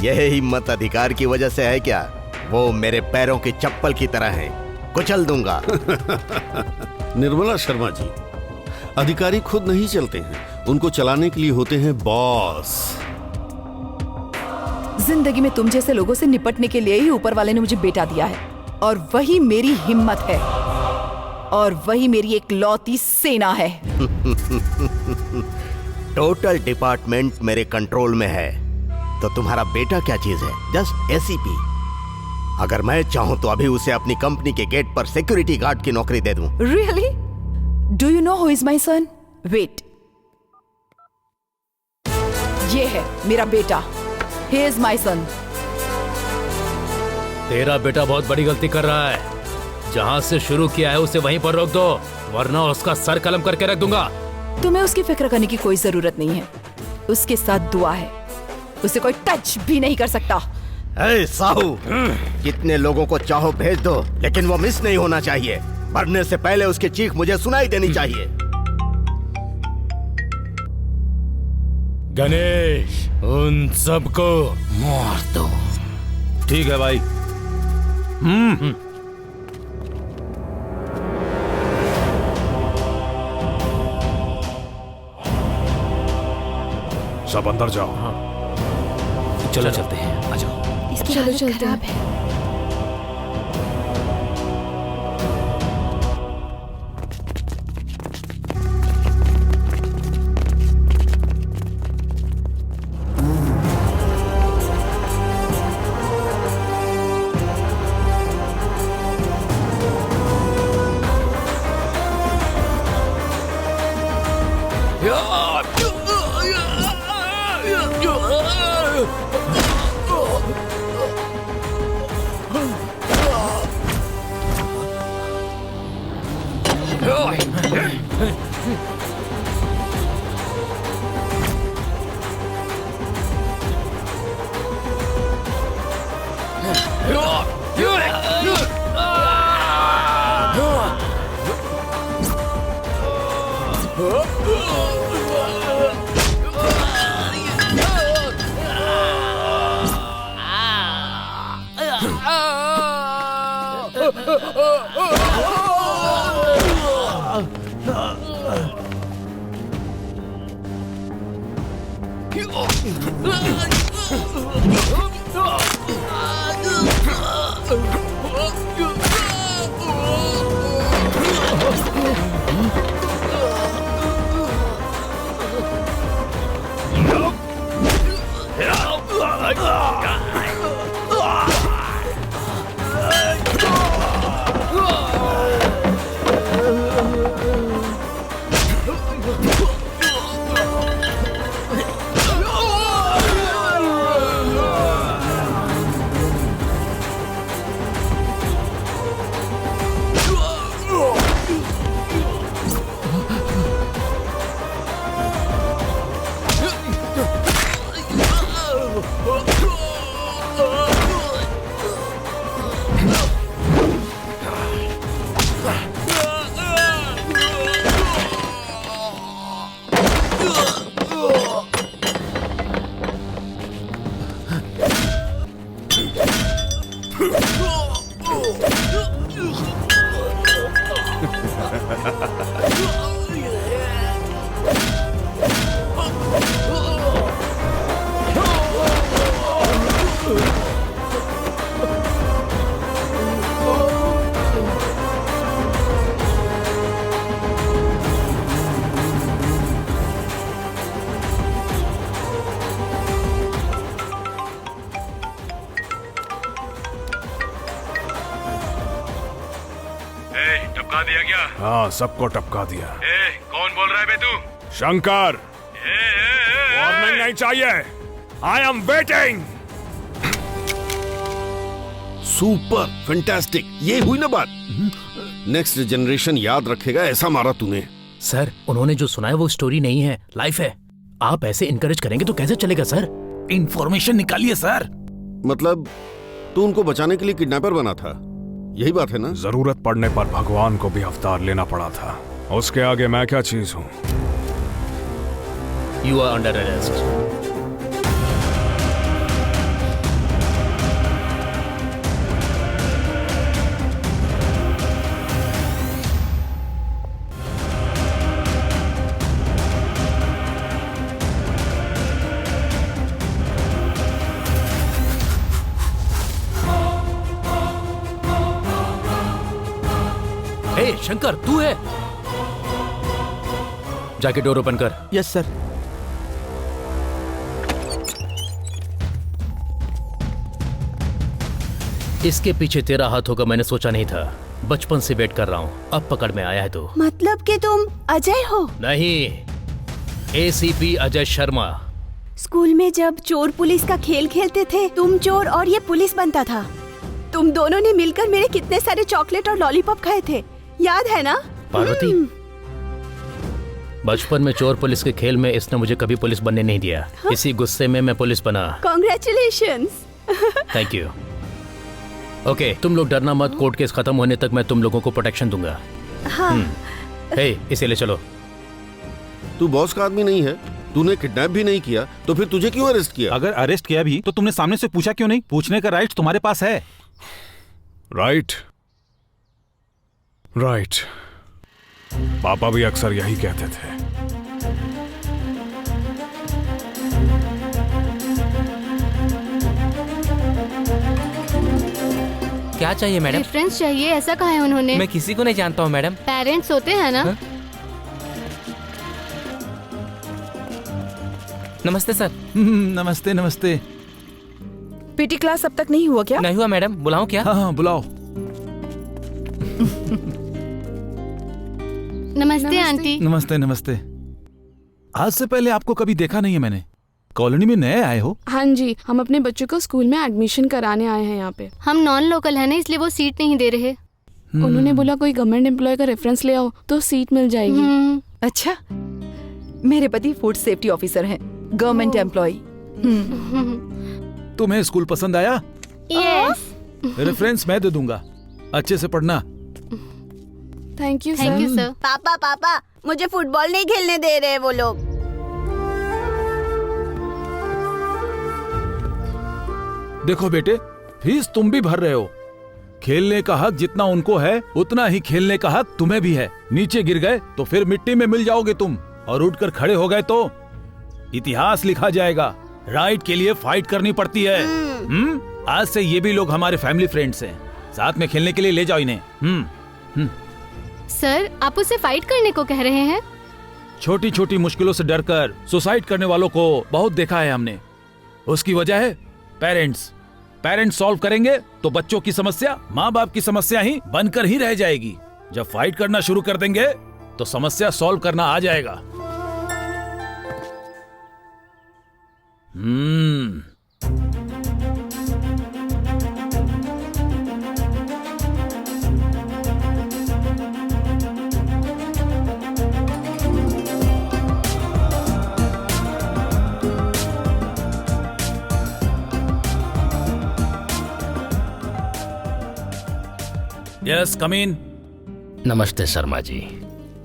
यह हिम्मत अधिकार की वजह से है क्या? वो मेरे पैरों की चप्पल की तरह है, कुचल दूंगा। निर्मला शर्मा जी, अधिकारी खुद नहीं चलते हैं, उनको चलाने के लिए होते हैं बॉस। जिंदगी में तुम जैसे लोगों से निपटने के लिए ही ऊपर वाले ने मुझे बेटा दिया है, और वही मेरी हिम्मत है, और वही मेरी एक लौती सेना है। टोटल डिपार्टमेंट मेरे कंट्रोल में है, तो तुम्हारा बेटा क्या चीज है? Just ACP. अगर मैं चाहूं तो अभी उसे अपनी कंपनी के गेट पर सिक्योरिटी गार्ड की नौकरी दे दूं। Really? Do you know who is my son? Wait. ये है मेरा बेटा। He is my son. तेरा बेटा बहुत बड़ी गलती कर रहा है। जहाँ से शुरू किया है उसे वहीं पर रोक दो, वरना उसका सर कलम करके रख दूंगा। तुम्हें उसकी फिक्र करने की कोई जरूरत नहीं है। उसके साथ दुआ है, उसे कोई टच भी नहीं कर सकता। ए साहू, कितने लोगों को चाहो भेज दो, लेकिन वो मिस नहीं होना चाहिए। मरने से पहले उसकी चीख मुझे सुनाई देनी चाहिए। गणेश, उन सबको मार दो। ठीक है भाई। सब अंदर जाओ। चलो चलते हैं, आ जाओ। इसकी हालत खराब है। हाँ, सबको टपका दिया। कौन बोल रहा है बे तू? शंकर, वार्निंग नहीं चाहिए। I am waiting. Super, fantastic, ये हुई ना बात। नेक्स्ट जनरेशन याद रखेगा, ऐसा मारा तूने। सर, उन्होंने जो सुनाया वो स्टोरी नहीं है, लाइफ है। आप ऐसे इनकरेज करेंगे तो कैसे चलेगा सर? इंफॉर्मेशन निकालिए सर। मतलब तू उनको बचाने के लिए किडनैपर बना था, यही बात है ना? जरूरत पड़ने पर भगवान को भी अवतार लेना पड़ा था। उसके आगे मैं क्या चीज हूँ? You are under arrest. हे शंकर, तू है? जाके डोर ओपन कर। Yes sir. इसके पीछे तेरा हाथ होगा मैंने सोचा नहीं था। बचपन से वेट कर रहा हूँ, अब पकड़ में आया है तो। मतलब कि तुम अजय हो? नहीं, एसीपी अजय शर्मा। स्कूल में जब चोर पुलिस का खेल खेलते थे, तुम चोर और ये पुलिस बनता था। तुम दोनों ने मिलकर मेरे कितने सारे चॉकलेट और लॉलीपॉप खाए थे, याद है ना? पार्वती, बचपन में चोर पुलिस के खेल में इसने मुझे कभी पुलिस बनने नहीं दिया। इसी गुस्से में मैं पुलिस बना। कॉन्ग्रेचुलेशंस। Thank you. ओके, तुम लोग डरना मत। कोर्ट केस खत्म होने तक मैं तुम लोगों को प्रोटेक्शन दूंगा। हाँ। हे, इसे ले चलो। तू बॉस का आदमी नहीं है, तूने किडनैप भी नहीं किया, तो फिर तुझे क्यों अरेस्ट किया? अगर अरेस्ट किया भी तो तुमने सामने से पूछा क्यों नहीं? पूछने का राइट तुम्हारे पास है। Right, right. पापा भी अक्सर यही कहते थे। क्या चाहिए मैडम? रेफरेंस चाहिए, ऐसा कहा है उन्होंने। मैं किसी को नहीं जानता हूँ मैडम। पेरेंट्स होते हैं ना? नमस्ते सर। नमस्ते नमस्ते। पीटी क्लास अब तक नहीं हुआ क्या? नहीं हुआ मैडम, बुलाऊं क्या? हाँ, बुलाओ। नमस्ते आंटी। नमस्ते नमस्ते। आज से पहले आपको कभी देखा नहीं है मैंने। कॉलोनी में नए आए हो? हाँ जी, हम अपने बच्चों को स्कूल में एडमिशन कराने आए हैं यहाँ पे। हम नॉन लोकल है ना, इसलिए वो सीट नहीं दे रहे। उन्होंने बोला कोई गवर्नमेंट एम्प्लॉय का रेफरेंस ले आओ तो सीट मिल जाएगी। अच्छा, मेरे पति फूड सेफ्टी ऑफिसर हैं, गवर्नमेंट एम्प्लॉय। तुम्हें स्कूल पसंद आया? यस। रेफरेंस मैं दे दूंगा, अच्छे से पढ़ना। Thank you sir. पापा पापा, मुझे फुटबॉल नहीं खेलने दे रहे वो लोग। देखो बेटे, फीस तुम भी भर रहे हो। खेलने का हक जितना उनको है उतना ही खेलने का हक तुम्हें भी है। नीचे गिर गए तो फिर मिट्टी में मिल जाओगे तुम, और उठकर खड़े हो गए तो इतिहास लिखा जाएगा। राइट के लिए फाइट करनी पड़ती है। आज से ये भी लोग हमारे फैमिली फ्रेंड्स हैं। साथ में खेलने के लिए ले जाओ इन्हें। सर, आप उससे फाइट करने को कह रहे हैं? छोटी छोटी मुश्किलों से डरकर सुसाइड करने वालों को बहुत देखा है हमने। उसकी वजह है पेरेंट्स। पेरेंट्स सॉल्व करेंगे तो बच्चों की समस्या माँ बाप की समस्या ही बनकर ही रह जाएगी। जब फाइट करना शुरू कर देंगे तो समस्या सॉल्व करना आ जाएगा। यस, कम इन। नमस्ते शर्मा जी।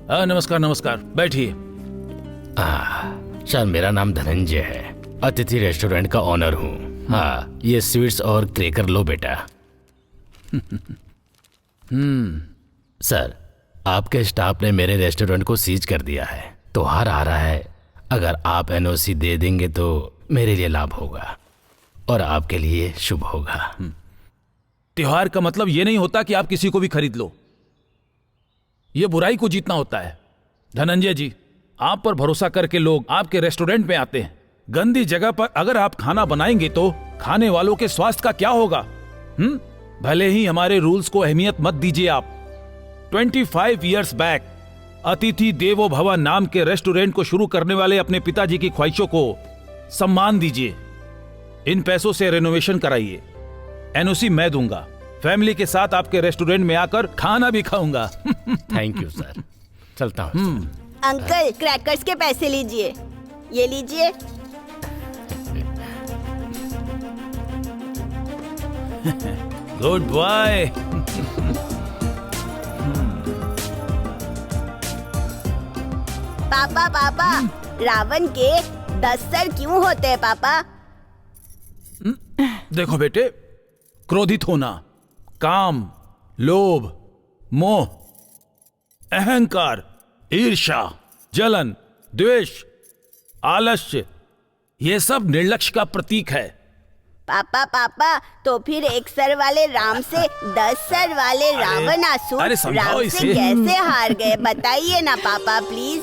नमस्कार नमस्कार, बैठिए। सर, मेरा नाम धनंजय है, अतिथि रेस्टोरेंट का ऑनर हूँ। हाँ, ये स्वीट्स और क्रैकर लो बेटा। सर, आपके स्टाफ ने मेरे रेस्टोरेंट को सीज कर दिया है। त्योहार आ रहा है, अगर आप एनओसी दे देंगे तो मेरे लिए लाभ होगा और आपके लिए शुभ होगा। त्योहार का मतलब ये नहीं होता कि आप किसी को भी खरीद लो। ये बुराई को जीतना होता है। धनंजय जी, आप पर भरोसा करके लोग आपके रेस्टोरेंट में आते हैं। गंदी जगह पर अगर आप खाना बनाएंगे तो खाने वालों के स्वास्थ्य का क्या होगा? भले ही हमारे रूल्स को अहमियत मत दीजिए आप, 25 इयर्स बैक अतिथि देवो भव नाम के रेस्टोरेंट को शुरू करने वाले अपने पिताजी की ख्वाहिशों को सम्मान दीजिए। इन पैसों से रेनोवेशन कराइए। एनओसी मैं दूंगा। फैमिली के साथ आपके रेस्टोरेंट में आकर खाना भी खाऊंगा। थैंक यू सर, चलता हूँ। अंकल क्रैकर्स के पैसे लीजिए, ये लीजिए। Good boy. पापा पापा, रावण के 10 सर क्यों होते हैं पापा? देखो बेटे, क्रोधित होना, काम, लोभ, मोह, अहंकार, ईर्ष्या, जलन, द्वेष, आलस्य, ये सब निर्लक्ष्य का प्रतीक है। पापा पापा, तो फिर 1 सर वाले राम से 10 सर वाले रावणासुर अरे समझाओ राम इसे। से कैसे हार गए? बताइए ना पापा please.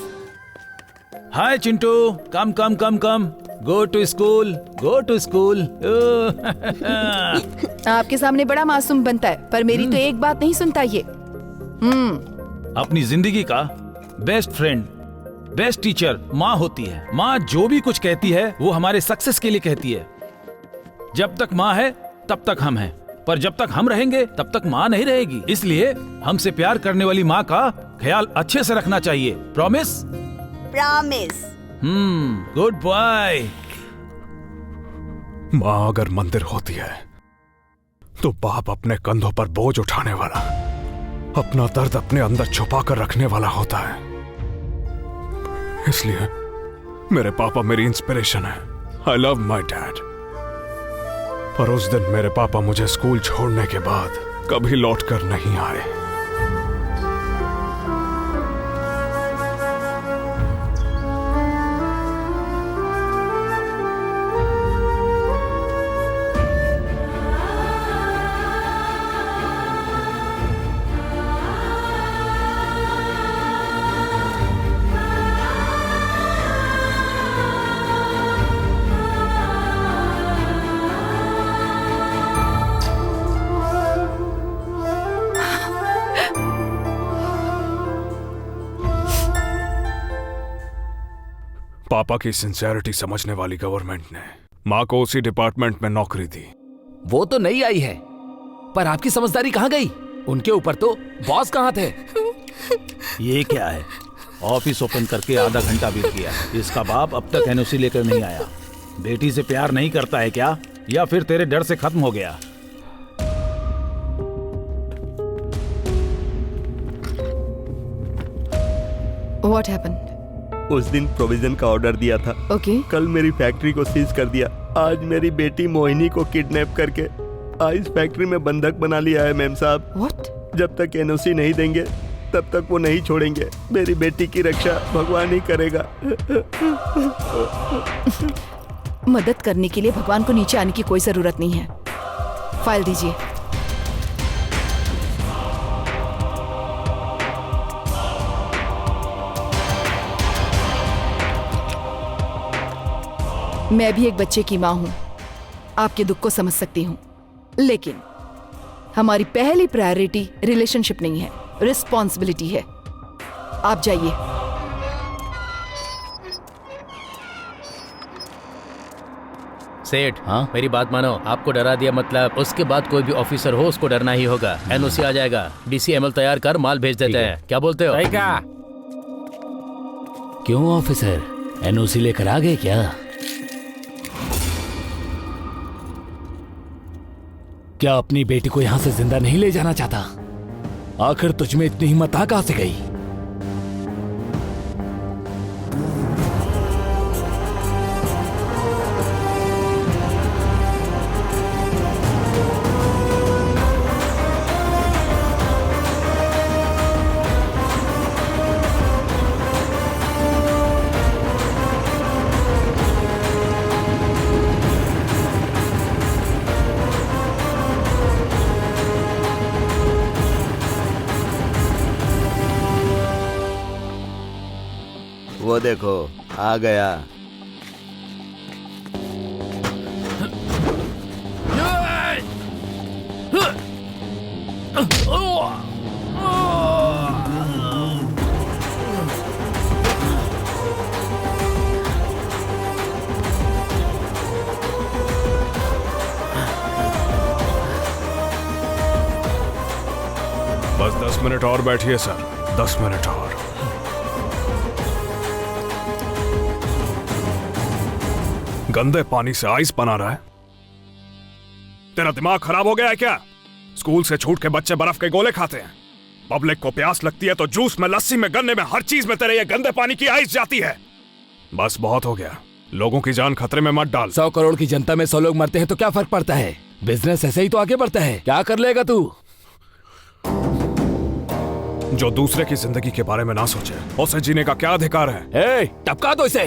Hi Chintu, come come come come, go to school, go to school. आपके सामने बड़ा मासूम बनता है, पर मेरी तो एक बात नहीं सुनता ये। अपनी जिंदगी का बेस्ट फ्रेंड, बेस्ट टीचर माँ होती है। माँ जो भी कुछ कहती है वो हमारे सक्सेस के लिए कहती है। जब तक माँ है तब तक हम हैं, पर जब तक हम रहेंगे तब तक माँ नहीं रहेगी। इसलिए हमसे प्यार करने वाली माँ का ख्याल अच्छे से रखना चाहिए। प्रॉमिस? प्रॉमिस। Good boy. माँ अगर मंदिर होती है तो बाप अपने कंधों पर बोझ उठाने वाला, अपना दर्द अपने अंदर छुपा कर रखने वाला होता है। इसलिए मेरे पापा मेरी इंस्पिरेशन है। I love my dad. पर उस दिन मेरे पापा मुझे स्कूल छोड़ने के बाद कभी लौट कर नहीं आए। पापा की सिंसियरिटी समझने वाली गवर्नमेंट ने माँ को उसी डिपार्टमेंट में नौकरी दी। वो तो नई आई है, पर आपकी समझदारी कहाँ गई? उनके ऊपर तो बॉस कहाँ थे? ये क्या है? ऑफिस ओपन करके आधा घंटा बीत गया, इसका बाप अब तक एनओसी लेकर नहीं आया। बेटी से प्यार नहीं करता है क्या, या फिर तेरे डर से खत्म हो गया? What happened? उस दिन प्रोविजन का ऑर्डर दिया था। Okay. कल मेरी फैक्ट्री को सीज कर दिया। आज मेरी बेटी मोहिनी को किडनैप करके आइस फैक्ट्री में बंधक बना लिया है मैम साहब। What? जब तक एनओसी नहीं देंगे तब तक वो नहीं छोड़ेंगे। मेरी बेटी की रक्षा भगवान ही करेगा। मदद करने के लिए भगवान को नीचे आने की कोई जरूरत नहीं है। फाइल दीजिए। मैं भी एक बच्चे की माँ हूं, आपके दुख को समझ सकती हूं, लेकिन हमारी पहली प्रायोरिटी रिलेशनशिप नहीं है, रिस्पॉन्सिबिलिटी है। आप जाइए। सेठ, हाँ मेरी बात मानो, आपको डरा दिया मतलब उसके बाद कोई भी ऑफिसर हो उसको डरना ही होगा। एनओसी आ जाएगा, डीसीएमएल तैयार कर माल भेज देते हैं। क्या बोलते हो? क्यों ऑफिसर, एनओसी लेकर आ गए क्या? क्या अपनी बेटी को यहां से जिंदा नहीं ले जाना चाहता? आखिर तुझ में इतनी हिम्मत आ कहां से गई? वो देखो आ गया। और बैठिए सर, 10 मिनट और। गंदे पानी से आइस बना रहा है? तेरा दिमाग खराब हो गया है क्या? स्कूल से छूट के बच्चे बर्फ के गोले खाते हैं। पब्लिक को प्यास लगती है तो जूस में, लस्सी में, गन्ने में, हर चीज में तेरे ये गंदे पानी की आइस जाती है। बस बहुत हो गया, लोगों की जान खतरे में मत डाल। 100 करोड़ की जनता में 100 लोग मरते हैं तो क्या फर्क पड़ता है? बिजनेस ऐसे ही तो आगे बढ़ता है। क्या कर लेगा तू? जो दूसरे की जिंदगी के बारे में ना सोचे, उसे जीने का क्या अधिकार है? टपका दो इसे।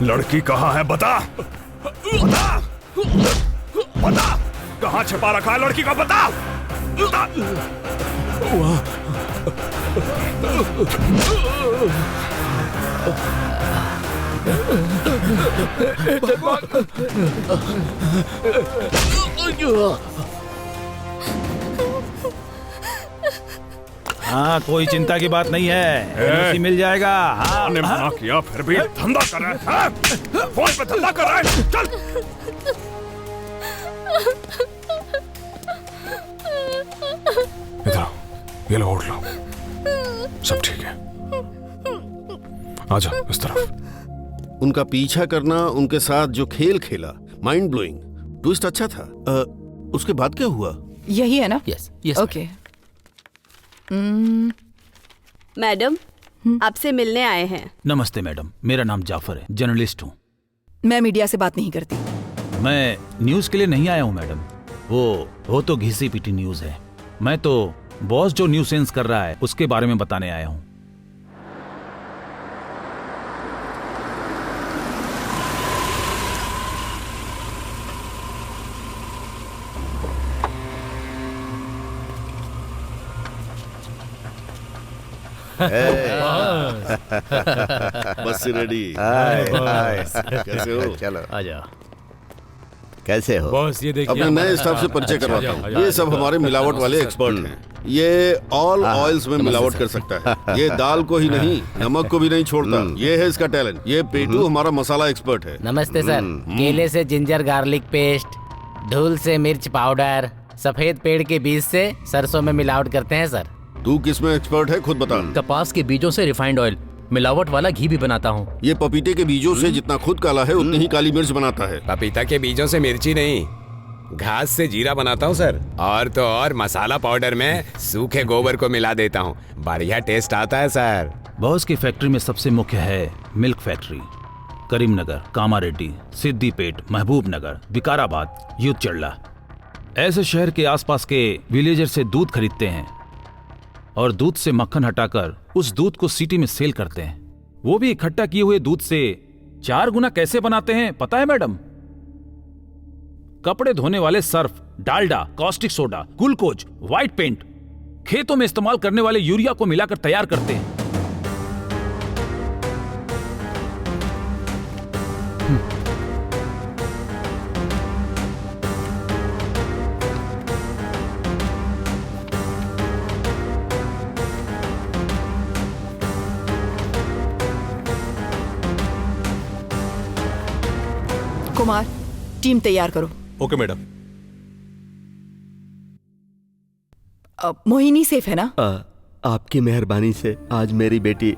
लड़की कहाँ है? बता बता बता, कहाँ छिपा रखा है लड़की को? बता। हाँ, कोई चिंता की बात नहीं है, एनओसी मिल जाएगा। हाँ, ने मना किया फिर भी धंधा कर रहा है? फोन पे धंधा कर रहा है? चल। इधर आओ, ये लो, ओढ़ लो, सब ठीक है। आजा इस तरफ। उनका पीछा करना, उनके साथ जो खेल खेला, माइंड ब्लोइंग, ट्विस्ट अच्छा था। उसके बाद क्या हुआ? यही है ना? Yes yes. ओके। मैडम, आपसे मिलने आए हैं। नमस्ते मैडम, मेरा नाम जाफर है, जर्नलिस्ट हूँ। मैं मीडिया से बात नहीं करती। मैं न्यूज के लिए नहीं आया हूँ मैडम, वो तो घिसी पिटी न्यूज है। मैं तो बॉस जो न्यूज सेंस कर रहा है उसके बारे में बताने आया हूँ। बस रेडी। कैसे हो? चलो आजा। कैसे हो? बॉस ये देखिए, अपने नए स्टाफ से परिचय करवाता हूँ। ये सब हमारे मिलावट वाले एक्सपर्ट हैं। ये ऑल ऑयल्स में मिलावट कर सकता है। ये दाल को ही नहीं, नमक को भी नहीं छोड़ता। ये है इसका टैलेंट। ये पेटू हमारा मसाला एक्सपर्ट है। नमस्ते सर। केले से जिंजर गार्लिक पेस्ट, धूल से मिर्च पाउडर, सफेद पेड़ के बीज से सरसों में मिलावट करते हैं सर। तू किस में एक्सपर्ट है खुद बता। कपास के बीजों से रिफाइंड ऑयल, मिलावट वाला घी भी बनाता हूँ। ये पपीते के बीजों से जितना खुद काला है उतनी ही काली मिर्च बनाता है। पपीता के बीजों से मिर्ची नहीं, घास से जीरा बनाता हूँ सर। और तो और मसाला पाउडर में सूखे गोबर को मिला देता हूँ, बढ़िया टेस्ट आता है सर। बॉस की फैक्ट्री में सबसे मुख्य है मिल्क फैक्ट्री। करीमनगर, कामारेड्डी, सिद्दीपेट, महबूबनगर, विकाराबाद, यूथ चड़ला, ऐसे शहर के आसपास के विलेजर से दूध खरीदते हैं और दूध से मक्खन हटाकर उस दूध को सिटी में सेल करते हैं। वो भी इकट्ठा किए हुए दूध से 4 गुना कैसे बनाते हैं पता है मैडम? कपड़े धोने वाले Surf, Dalda, caustic soda, glucose, white paint, खेतों में इस्तेमाल करने वाले यूरिया को मिलाकर तैयार करते हैं। कुमार, टीम तैयार करो। Okay madam. मोहिनी सेफ है ना? आपकी मेहरबानी से आज मेरी बेटी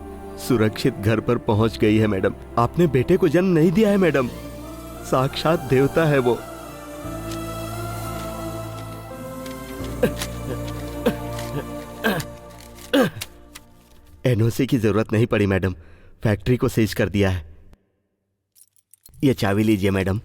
सुरक्षित घर पर पहुंच गई है मैडम। आपने बेटे को जन्म नहीं दिया है मैडम, साक्षात देवता है वो। एनओसी की जरूरत नहीं पड़ी मैडम, फैक्ट्री को सीज कर दिया है। ये चाबी लीजिए मैडम।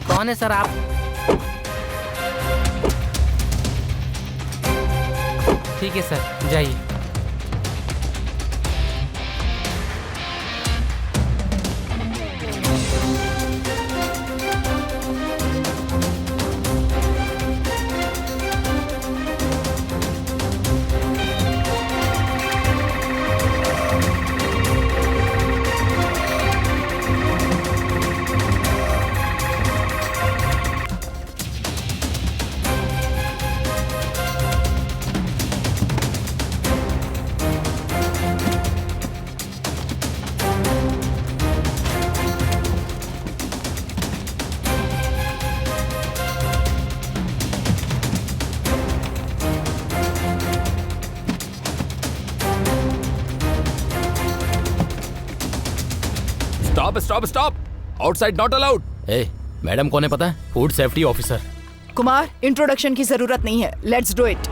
कौन है सर आप? ठीक है सर, जाइए। Stop stop, outside not allowed. Madam कौन है पता है? Food safety officer. Kumar, introduction की जरूरत नहीं है, let's do it.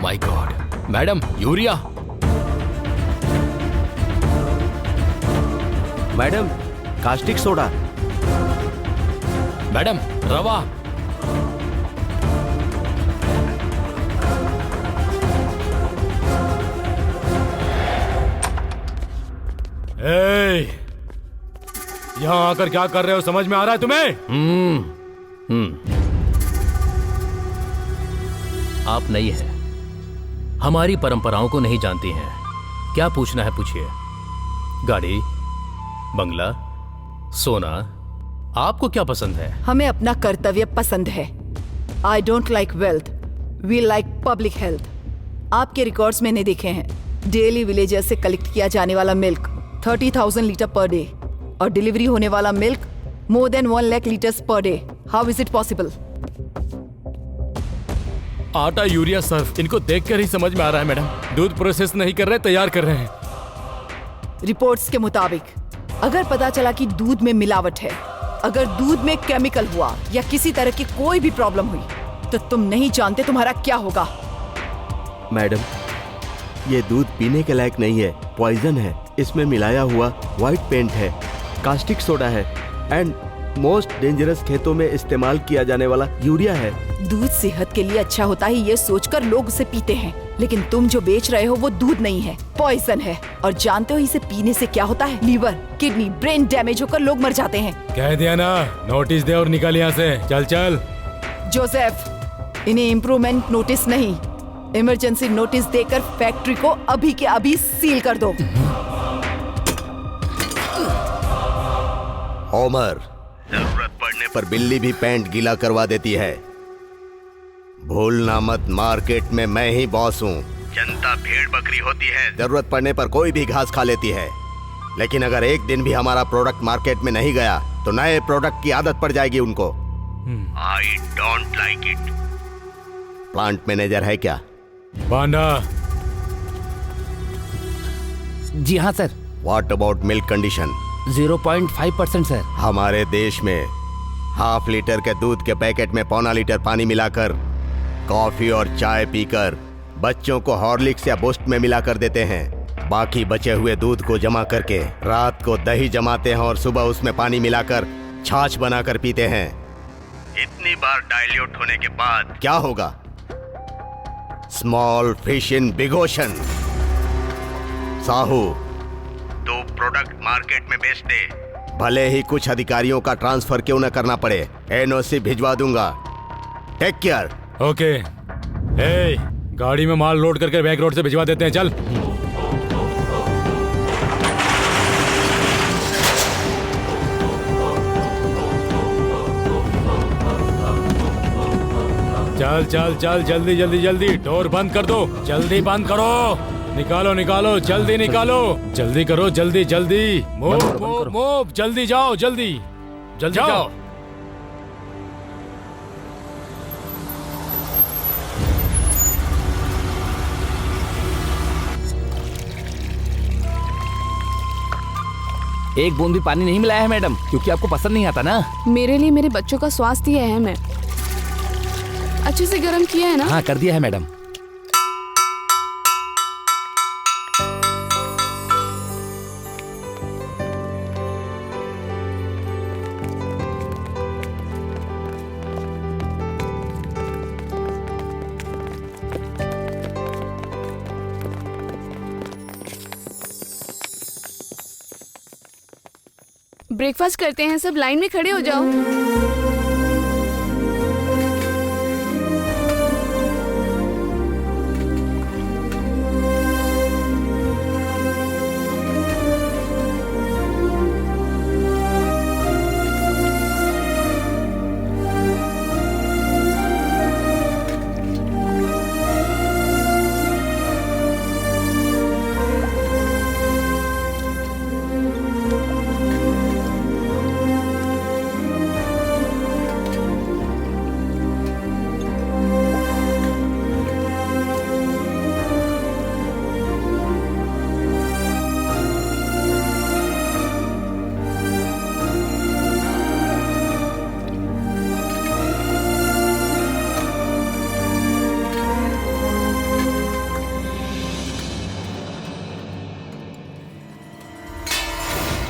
My God, madam urea. Madam caustic soda. Madam रवा। यहाँ आकर क्या कर रहे हो, समझ में आ रहा है तुम्हें? आप नहीं है, हमारी परंपराओं को नहीं जानती हैं। क्या पूछना है पूछिए। गाड़ी, बंगला, सोना, आपको क्या पसंद है? हमें अपना कर्तव्य पसंद है। I don't like wealth, we like public health. आपके रिकॉर्ड्स मैंने देखे हैं। डेली विलेजर्स से कलेक्ट किया जाने वाला मिल्क 30,000 लीटर पर डे और डिलीवरी होने वाला milk more than 1 lakh litres per day. How is it possible? आटा, यूरिया, सर्फ, इनको देखकर ही समझ में आ रहा है मैडम। दूध प्रोसेस नहीं कर रहे, तैयार कर रहे हैं। रिपोर्ट्स के मुताबिक अगर पता चला कि दूध में मिलावट है, अगर दूध में केमिकल हुआ या किसी तरह की कोई भी प्रॉब्लम हुई, तो तुम नहीं जानते तुम्हारा क्या होगा। मैडम, ये दूध पीने के लायक नहीं है, पॉइजन है। इसमें मिलाया हुआ व्हाइट पेंट है, कास्टिक सोडा है एंड मोस्ट डेंजरस खेतों में इस्तेमाल किया जाने वाला यूरिया है। दूध सेहत के लिए अच्छा होता है ये सोचकर लोग उसे पीते हैं, लेकिन तुम जो बेच रहे हो वो दूध नहीं है, पॉइजन है। और जानते हो इसे पीने से क्या होता है? लीवर, किडनी, ब्रेन डैमेज होकर लोग मर जाते हैं। कह दिया ना, नोटिस दे और निकल यहाँ से। चल चल। जोसेफ, इन्हें इम्प्रूवमेंट नोटिस नहीं, इमरजेंसी नोटिस देकर फैक्ट्री को अभी के अभी सील कर दो। ओमर, जरूरत पड़ने पर बिल्ली भी पैंट गीला करवा देती है। भूलना मत, मार्केट में मैं ही बॉस हूँ। जनता भेड़ बकरी होती है, जरूरत पड़ने पर कोई भी घास खा लेती है, लेकिन अगर एक दिन भी हमारा प्रोडक्ट मार्केट में नहीं गया तो नए प्रोडक्ट की आदत पड़ जाएगी उनको। आई don't like it. Plant manager है क्या? बांडा। जी हाँ sir. What about milk condition? 0.5% sir. हमारे देश में हाफ लीटर के दूध के पैकेट में पौना लीटर पानी मिलाकर कॉफी और चाय पीकर बच्चों को हॉर्लिक्स या बूस्ट में मिलाकर देते हैं। बाकी बचे हुए दूध को जमा करके रात को दही जमाते हैं और सुबह उसमें पानी मिलाकर छाछ बनाकर पीते हैं। इतनी बार डाइल्यूट होने के बाद क्या होगा? Small fish in big ocean. Sahu, तो प्रोडक्ट मार्केट में बेच दे, भले ही कुछ अधिकारियों का ट्रांसफर क्यों न करना पड़े। एनओसी भिजवा दूंगा। Take care. ओके। ए, गाड़ी में माल लोड करके बैक रोड से भिजवा देते हैं, चल। चल चल चल, जल्दी जल्दी जल्दी, डोर बंद कर दो, जल्दी बंद करो, निकालो निकालो, जल्दी निकालो, जल्दी करो, जल्दी जल्दी, मूव मूव मूव, जल्दी जाओ, जल्दी जल्दी जाओ। एक बूंद भी पानी नहीं मिलाया है मैडम, क्योंकि आपको पसंद नहीं आता ना। मेरे लिए मेरे बच्चों का स्वास्थ्य ही अहम है। अच्छे से गर्म किया है ना? हाँ कर दिया है मैडम। ब्रेकफास्ट करते हैं, सब लाइन में खड़े हो जाओ।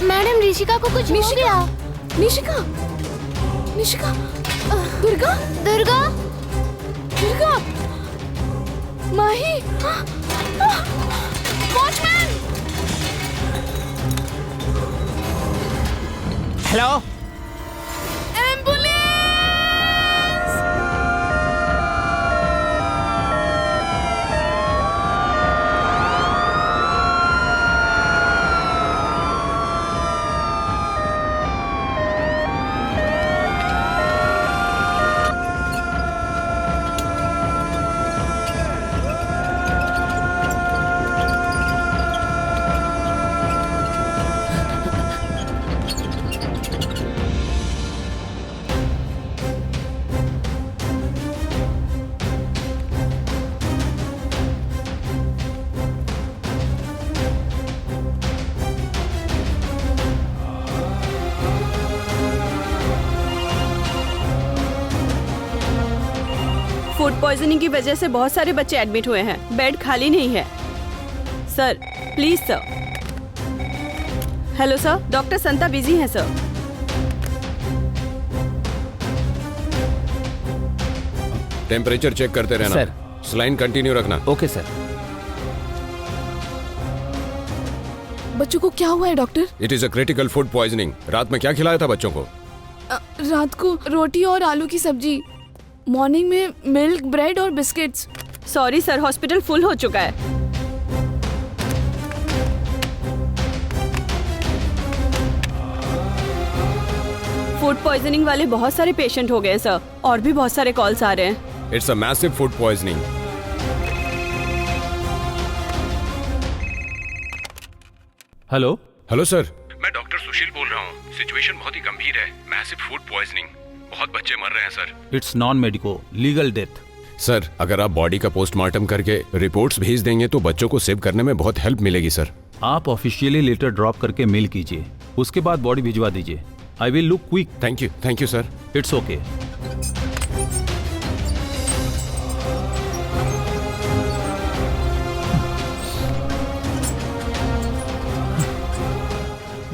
मैडम, ऋषिका को कुछ हो गया। Nishika, Nishika, Durga, Durga, Durga, Mahi, watchman. Hello, ambulance. Food poisoning की वजह से बहुत सारे बच्चे एडमिट हुए हैं। बेड खाली नहीं है। Sir, please sir. Hello sir, doctor Santa busy हैं सर। टेम्परेचर चेक करते रहना सर। सलाइन कंटिन्यू रखना। Okay sir. बच्चों को क्या हुआ है doctor? It is a critical food poisoning. रात में क्या खिलाया था बच्चों को? रात को रोटी और आलू की सब्जी, मॉर्निंग में मिल्क, ब्रेड और biscuits. Sorry sir, hospital full हो चुका है। फूड पॉइजनिंग वाले बहुत सारे पेशेंट हो गए सर, और भी बहुत सारे कॉल्स आ रहे हैं। It's a massive food poisoning. Hello hello sir. मैं डॉक्टर सुशील बोल रहा हूँ। सिचुएशन बहुत ही गंभीर है, मैसिव फूड पॉइजनिंग, बहुत बच्चे मर रहे हैं sir. It's non medico legal death. Sir अगर आप बॉडी का पोस्टमार्टम करके रिपोर्ट्स भेज देंगे तो बच्चों को सेव करने में बहुत हेल्प मिलेगी सर। आप ऑफिशियली लेटर ड्रॉप करके मेल कीजिए, उसके बाद बॉडी भिजवा दीजिए। I will look quick. Thank you sir. It's okay.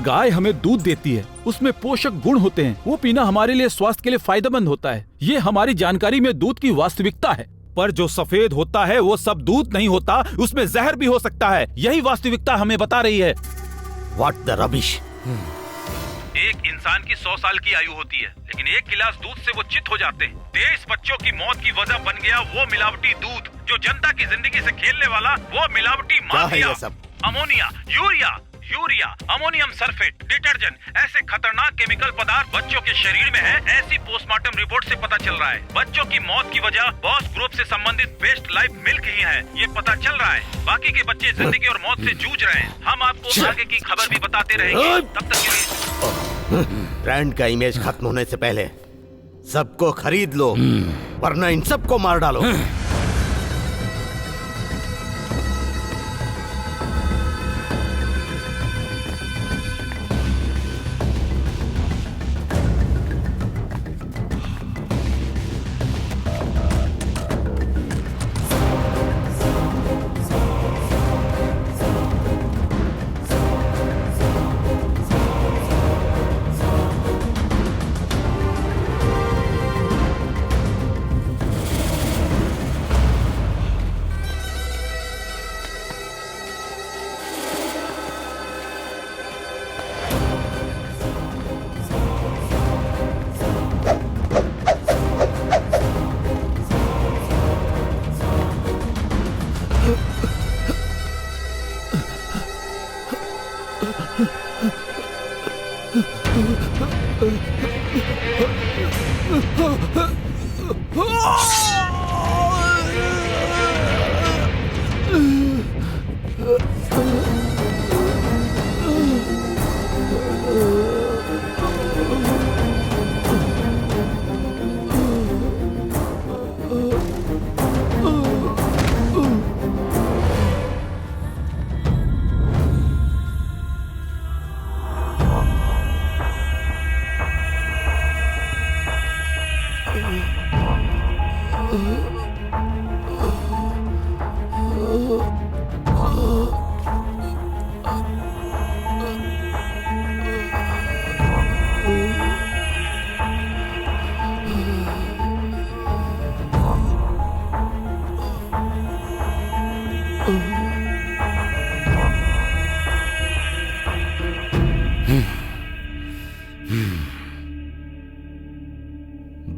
गाय हमें दूध देती है, उसमें पोषक गुण होते हैं, वो पीना हमारे लिए स्वास्थ्य के लिए फायदेमंद होता है। ये हमारी जानकारी में दूध की वास्तविकता है। पर जो सफेद होता है वो सब दूध नहीं होता, उसमें जहर भी हो सकता है। यही वास्तविकता हमें बता रही है। What the rubbish. एक इंसान की 100 साल की आयु होती है, लेकिन एक गिलास दूध से वो चित हो जाते हैं। 23 बच्चों की मौत की वजह बन गया वो मिलावटी दूध। जो जनता की जिंदगी से खेलने वाला वो मिलावटी mafia. Ammonia, urea, ammonium sulphate, detergent, ऐसे खतरनाक केमिकल पदार्थ बच्चों के शरीर में है। ऐसी पोस्टमार्टम रिपोर्ट से पता चल रहा है। बच्चों की मौत की वजह बॉस ग्रुप से संबंधित बेस्ट लाइफ मिल्क ही है, ये पता चल रहा है। बाकी के बच्चे जिंदगी और मौत से जूझ रहे हैं। हम आपको आगे की खबर भी बताते रहेंगे। तब तक के लिए ब्रांड का इमेज खत्म होने से पहले सबको खरीद लो, वरना इन सबको मार डालो।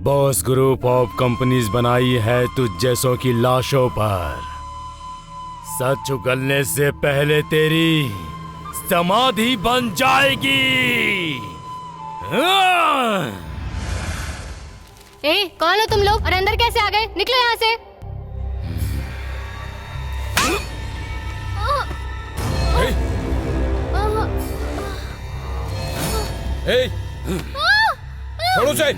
बॉस ग्रुप ऑफ कंपनीज बनाई है तुझ जैसों की लाशों पर। सच उगलने से पहले तेरी समाधि बन जाएगी। ए, कौन हो तुम लोग और अंदर कैसे आ गए? निकलो यहाँ से। छोड़ो उसे।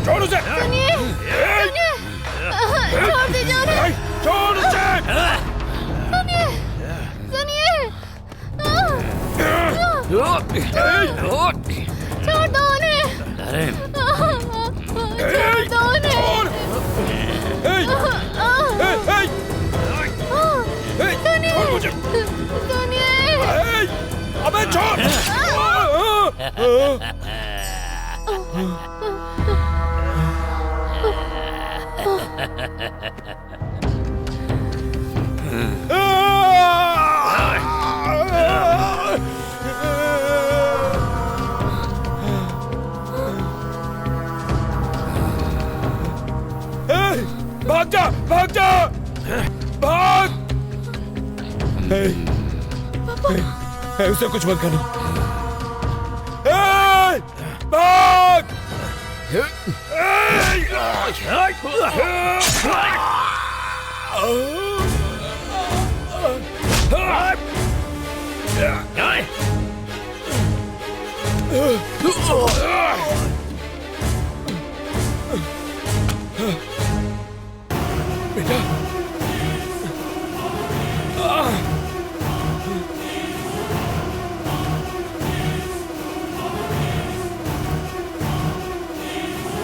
छोड़ उसे। छोड़ दीजिए उन्हें। छोड़ उसे। सुनिए। छोड़ दो उन्हें। छोड़ दो उन्हें। सुनिए। अबे छोड़। उसे कुछ मत करना। भाग! बेटा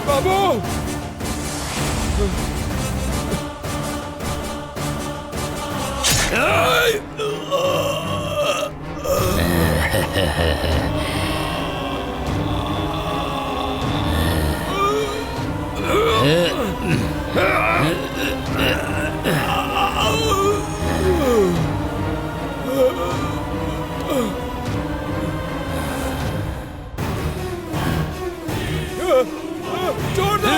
बाबू छोड़ दो।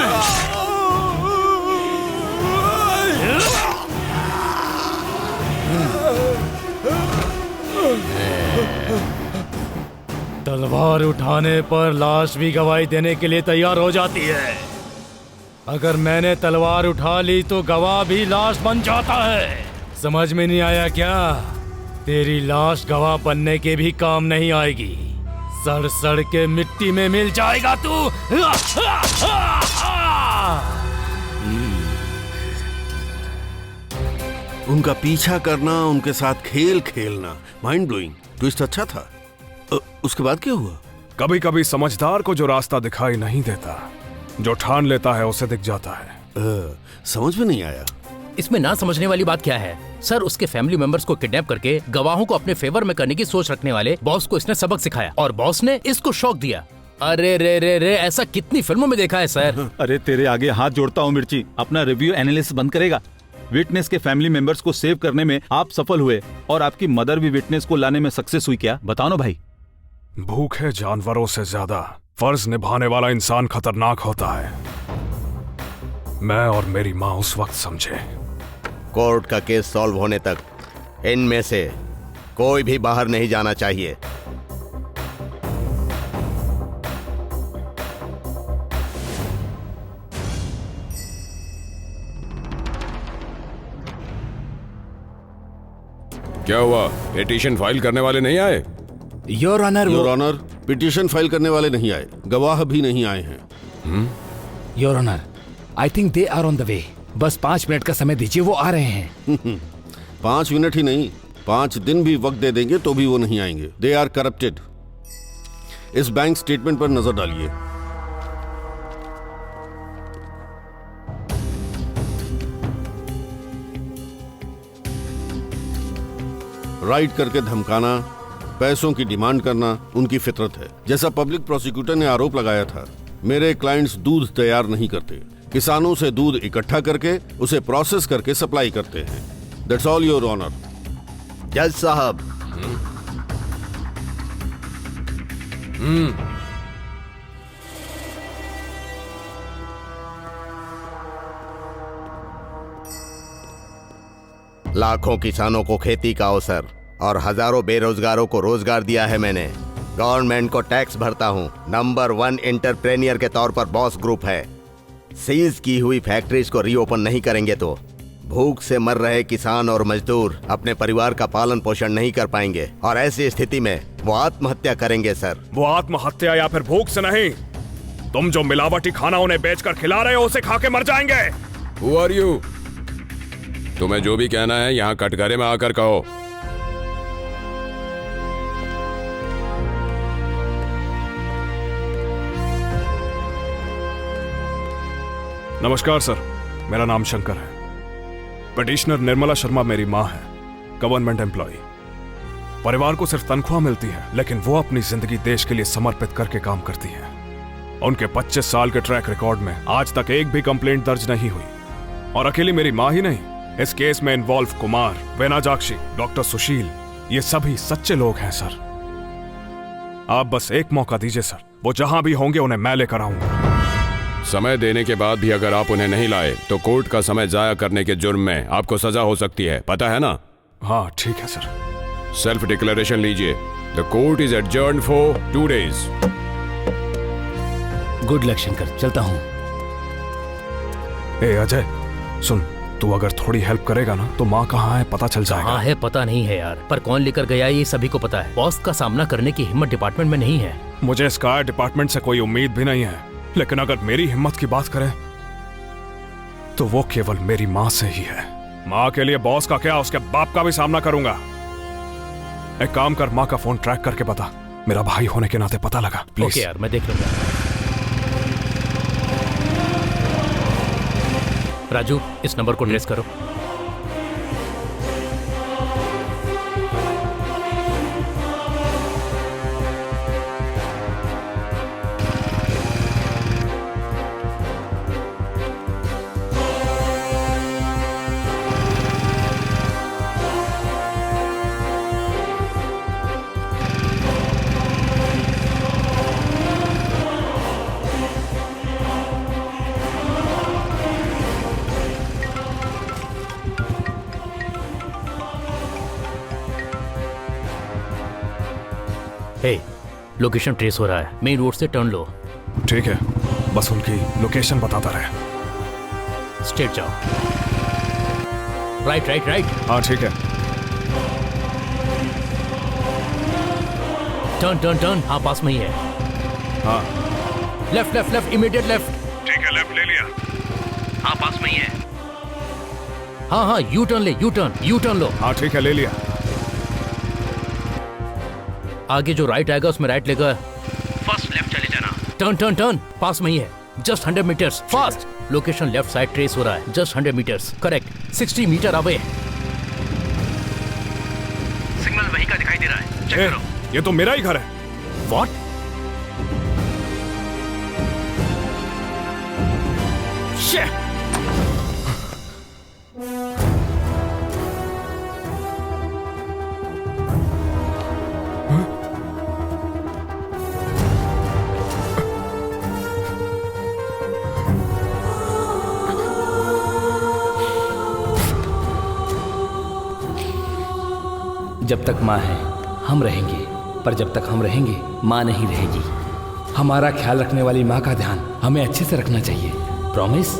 तलवार उठाने पर लाश भी गवाही देने के लिए तैयार हो जाती है। अगर मैंने तलवार उठा ली तो गवाह भी लाश बन जाता है। समझ में नहीं आया क्या? तेरी लाश गवाह बनने के भी काम नहीं आएगी। सड़ सड़ के मिट्टी में मिल जाएगा तू। उनका पीछा करना, उनके साथ खेल खेलना, माइंड ब्लोइंग। ट्विस्ट अच्छा था। उसके बाद क्या हुआ? कभी कभी समझदार को जो रास्ता दिखाई नहीं देता, जो ठान लेता है उसे दिख जाता है। समझ में नहीं आया। इसमें ना समझने वाली बात क्या है सर? उसके फैमिली मेंबर्स को किडनैप करके गवाहों को अपने फेवर में करने की सोच रखने वाले बॉस को इसने सबक सिखाया और बॉस ने इसको शौक दिया। अरे रे रे रे, ऐसा कितनी फिल्मों में देखा है सर। अरे तेरे आगे हाथ जोड़ता हूँ मिर्ची, अपना रिव्यू एनालिसिस बंद करेगा। विटनेस के फैमिली मेंबर्स को सेव करने में आप सफल हुए और आपकी मदर भी विटनेस को लाने में सक्सेस हुई, क्या बताओ ना भाई? भूखे जानवरों से ज्यादा फर्ज निभाने वाला इंसान खतरनाक होता है। मैं और मेरी माँ उस वक्त समझे। कोर्ट का केस सॉल्व होने तक इनमें से कोई भी बाहर नहीं जाना चाहिए। क्या हुआ? पिटीशन फाइल करने वाले नहीं आए? योर ऑनर, पिटीशन फाइल करने वाले नहीं आए, गवाह भी नहीं आए हैं। Your honour, I think they are on the way. बस 5 मिनट का समय दीजिए, वो आ रहे हैं। 5 मिनट ही नहीं, 5 दिन भी वक्त दे देंगे तो भी वो नहीं आएंगे। They are corrupted. इस बैंक स्टेटमेंट पर नजर डालिए। राइट करके धमकाना, पैसों की डिमांड करना उनकी फितरत है। जैसा पब्लिक प्रोसिक्यूटर ने आरोप लगाया था, मेरे क्लाइंट्स दूध तैयार नहीं करते, किसानों से दूध इकट्ठा करके उसे प्रोसेस करके सप्लाई करते हैं। That's all your honour. जज साहब, लाखों किसानों को खेती का अवसर और हजारों बेरोजगारों को रोजगार दिया है मैंने। गवर्नमेंट को टैक्स भरता हूँ। नंबर 1 एंटरप्रेन्योर के तौर पर बॉस ग्रुप है। सीज की हुई फैक्ट्रीज को रीओपन नहीं करेंगे तो भूख से मर रहे किसान और मजदूर अपने परिवार का पालन पोषण नहीं कर पाएंगे और ऐसी स्थिति में वो आत्महत्या करेंगे सर। वो आत्महत्या या फिर भूख से नहीं, तुम जो मिलावटी खाना उन्हें बेचकर खिला रहे हो उसे खा के मर जाएंगे। Who are you? तुम्हें जो भी कहना है यहाँ कटघरे में आकर कहो। नमस्कार सर, मेरा नाम शंकर है। पिटिशनर निर्मला शर्मा मेरी माँ है, गवर्नमेंट एम्प्लॉय। परिवार को सिर्फ तनख्वाह मिलती है, लेकिन वो अपनी जिंदगी देश के लिए समर्पित करके काम करती है। उनके 25 साल के ट्रैक रिकॉर्ड में आज तक एक भी कंप्लेंट दर्ज नहीं हुई। और अकेली मेरी माँ ही नहीं, इस केस में इन्वॉल्व कुमार, वेनाजाक्षी, डॉक्टर सुशील, ये सभी सच्चे लोग हैं सर। आप बस एक मौका दीजिए सर, वो जहां भी होंगे उन्हें मैं लेकर आऊंगा। समय देने के बाद भी अगर आप उन्हें नहीं लाए तो कोर्ट का समय जाया करने के जुर्म में आपको सजा हो सकती है, पता है ना? हाँ ठीक है सर। सेल्फ डिक्लेरेशन लीजिए। The court is adjourn for 2 days। Good luck Shankar, चलता हूँ। ए अजय सुन, तू अगर थोड़ी हेल्प करेगा ना तो माँ कहाँ है पता चल जाएगा। हाँ है, पता नहीं है यार, पर कौन लेकर गया ये सभी को पता है। बॉस का सामना करने की हिम्मत डिपार्टमेंट में नहीं है। मुझे स्काई डिपार्टमेंट से कोई उम्मीद भी नहीं है, लेकिन अगर मेरी हिम्मत की बात करें तो वो केवल मेरी माँ से ही है। माँ के लिए बॉस का क्या, उसके बाप का भी सामना करूंगा। एक काम कर, माँ का फोन ट्रैक करके बता, मेरा भाई होने के नाते पता लगा प्लीज। ओके यार, मैं देख लूंगा। राजू, इस नंबर को ट्रेस करो। हे, लोकेशन ट्रेस हो रहा है, मेन रोड से टर्न लो। ठीक है, बस उनकी लोकेशन बताता रहे। स्ट्रेट जाओ। Right right right. हाँ ठीक है। Turn turn turn. हाँ, पास में ही है। हाँ। Left left left, immediate left. ठीक है, लेफ्ट ले लिया। हाँ, पास में ही है। हाँ हाँ, यू टर्न ले, यू टर्न लो। हाँ ठीक है, ले लिया। आगे जो राइट आएगा उसमें राइट लेकर फर्स्ट लेफ्ट चले जाना। टर्न टर्न टर्न, पास में ही है, just 100 meters. Fast. Location left side trace हो रहा है, just 100 meters. Correct, 60 meter away. Signal वहीं का दिखाई दे रहा है, चेक करो। ये तो मेरा ही घर है। व्हाट? शिट! जब तक माँ है हम रहेंगे, पर जब तक हम रहेंगे माँ नहीं रहेगी। हमारा ख्याल रखने वाली माँ का ध्यान हमें अच्छे से रखना चाहिए। प्रॉमिस?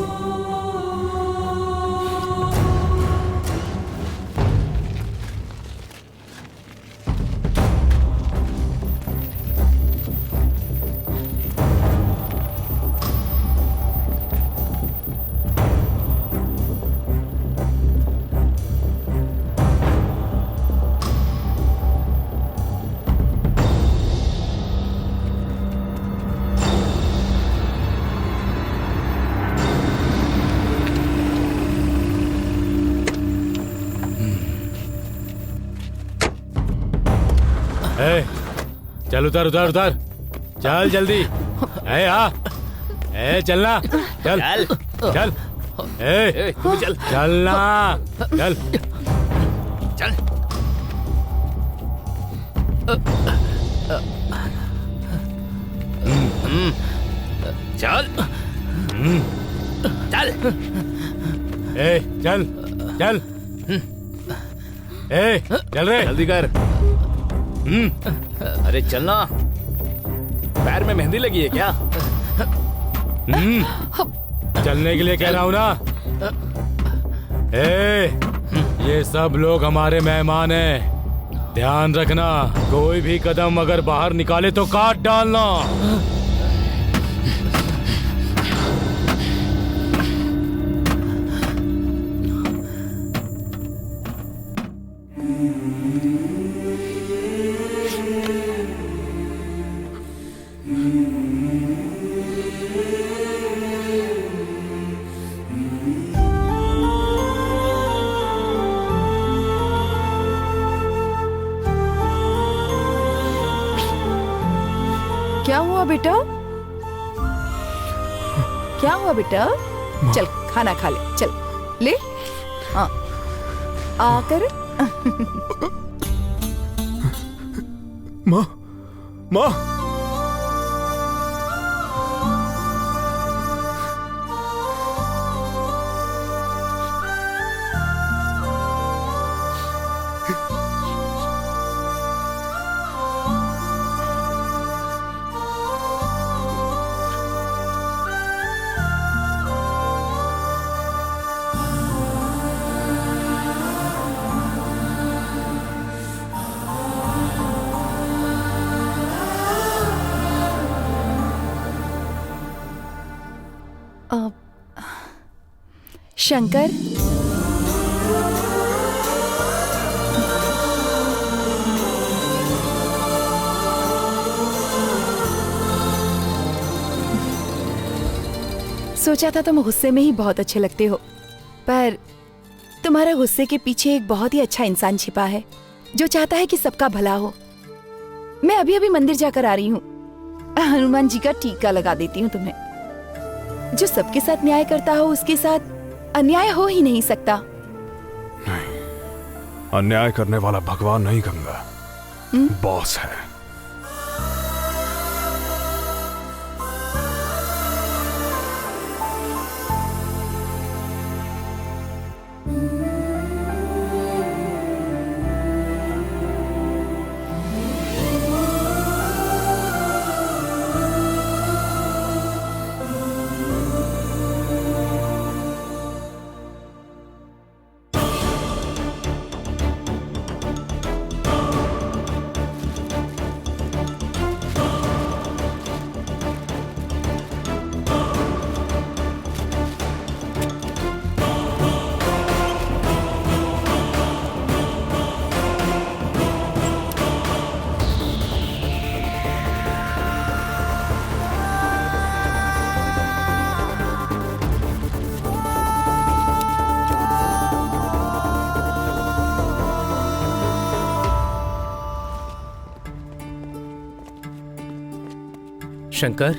चल उतर उतर उतर, चल जल्दी। ए हाँ, ए चलना, चल चल, ए चल चलना, चल चल। चल चल। ए चल चल, ए चल रे, जल्दी कर। अरे चलना। पैर में मेहंदी लगी है क्या? चलने के लिए कह रहा हूँ ना। ए, ये सब लोग हमारे मेहमान हैं, ध्यान रखना। कोई भी कदम अगर बाहर निकाले तो काट डालना। क्या हुआ बेटा? क्या हुआ बेटा? चल खाना खा ले, चल ले। हाँ, आकर। माँ, माँ। शंकर, सोचा था तुम गुस्से में ही बहुत अच्छे लगते हो, पर तुम्हारे गुस्से के पीछे एक बहुत ही अच्छा इंसान छिपा है जो चाहता है कि सबका भला हो। मैं अभी अभी मंदिर जाकर आ रही हूँ। हनुमान जी का टीका लगा देती हूँ तुम्हें। जो सबके साथ न्याय करता हो उसके साथ अन्याय हो ही नहीं सकता। नहीं, अन्याय करने वाला भगवान नहीं गंगा, बॉस है। शंकर,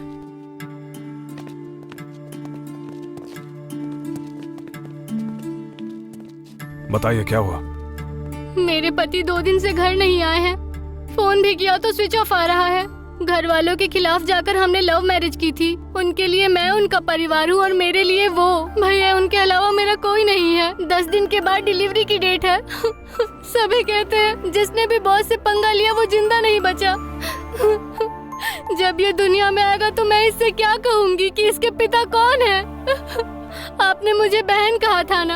बताइए क्या हुआ? मेरे पति 2 दिन से घर नहीं आए हैं। फोन भी किया तो स्विच ऑफ आ रहा है। घर वालों के खिलाफ जाकर हमने लव मैरिज की थी। उनके लिए मैं उनका परिवार हूँ और मेरे लिए वो। भैया, उनके अलावा मेरा कोई नहीं है। 10 दिन के बाद डिलीवरी की डेट है। सभी कहते हैं जिसने भी बॉस से पंगा लिया वो जिंदा नहीं बचा। जब ये दुनिया में आएगा तो मैं इससे क्या कहूँगी कि इसके पिता कौन है? आपने मुझे बहन कहा था ना।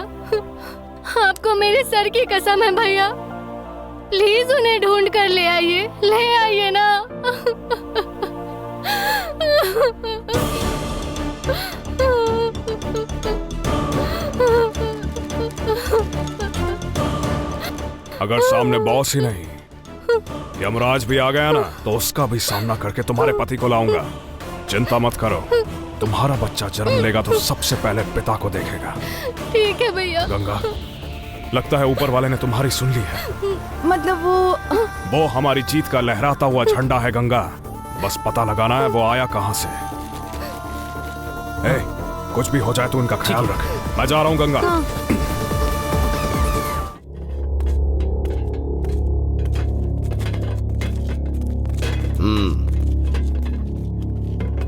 आपको मेरे सर की कसम है भैया, प्लीज उन्हें ढूंढ कर ले आइए ना। अगर सामने बॉस ही नहीं यमराज भी आ गया ना तो उसका भी सामना करके तुम्हारे पति को लाऊंगा। चिंता मत करो, तुम्हारा बच्चा जन्म लेगा तो सबसे पहले पिता को देखेगा। ठीक है भैया। गंगा, लगता है ऊपर वाले ने तुम्हारी सुन ली है। मतलब वो हमारी जीत का लहराता हुआ झंडा है गंगा। बस पता लगाना है वो आया कहां से। कुछ भी हो जाए तो उनका ख्याल रख। मैं जा रहा हूं गंगा।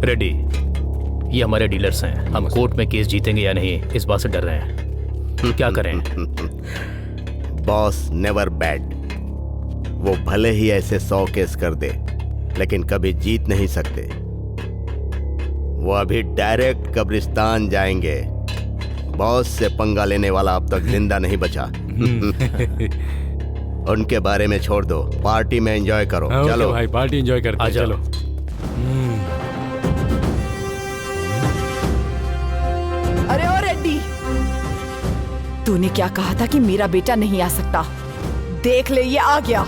रेड्डी, ये हमारे डीलर्स हैं। हम कोर्ट में केस जीतेंगे या नहीं इस बात से डर रहे हैं। क्या करें? Boss never bad. वो भले ही ऐसे 100 केस कर दे लेकिन कभी जीत नहीं सकते। वो अभी डायरेक्ट कब्रिस्तान जाएंगे। बॉस से पंगा लेने वाला अब तक जिंदा नहीं बचा। उनके बारे में छोड़ दो, पार्टी में एंजॉय करो। चलो भाई, पार्टी एंजॉय करते हैं। चलो। अरे ओ रेड्डी, तूने क्या कहा था कि मेरा बेटा नहीं आ सकता? देख ले, ये आ गया।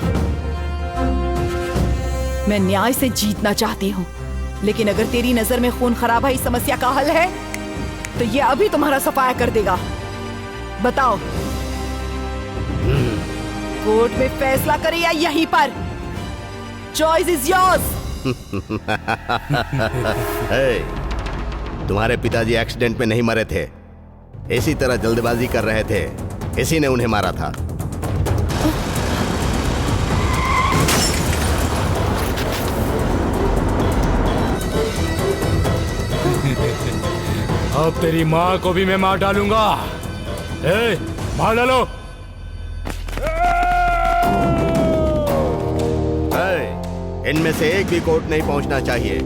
मैं न्याय से जीतना चाहती हूँ, लेकिन अगर तेरी नजर में खून खराबा ही समस्या का हल है तो ये अभी तुम्हारा सफाया कर देगा। बताओ, कोर्ट में फैसला करे या यहीं पर? Choice is yours. तुम्हारे पिताजी एक्सीडेंट में नहीं मरे थे, इसी तरह जल्दबाजी कर रहे थे, इसी ने उन्हें मारा था। अब तेरी माँ को भी मैं मार डालूंगा। मार डालो। इनमें से एक भी कोर्ट नहीं पहुंचना चाहिए।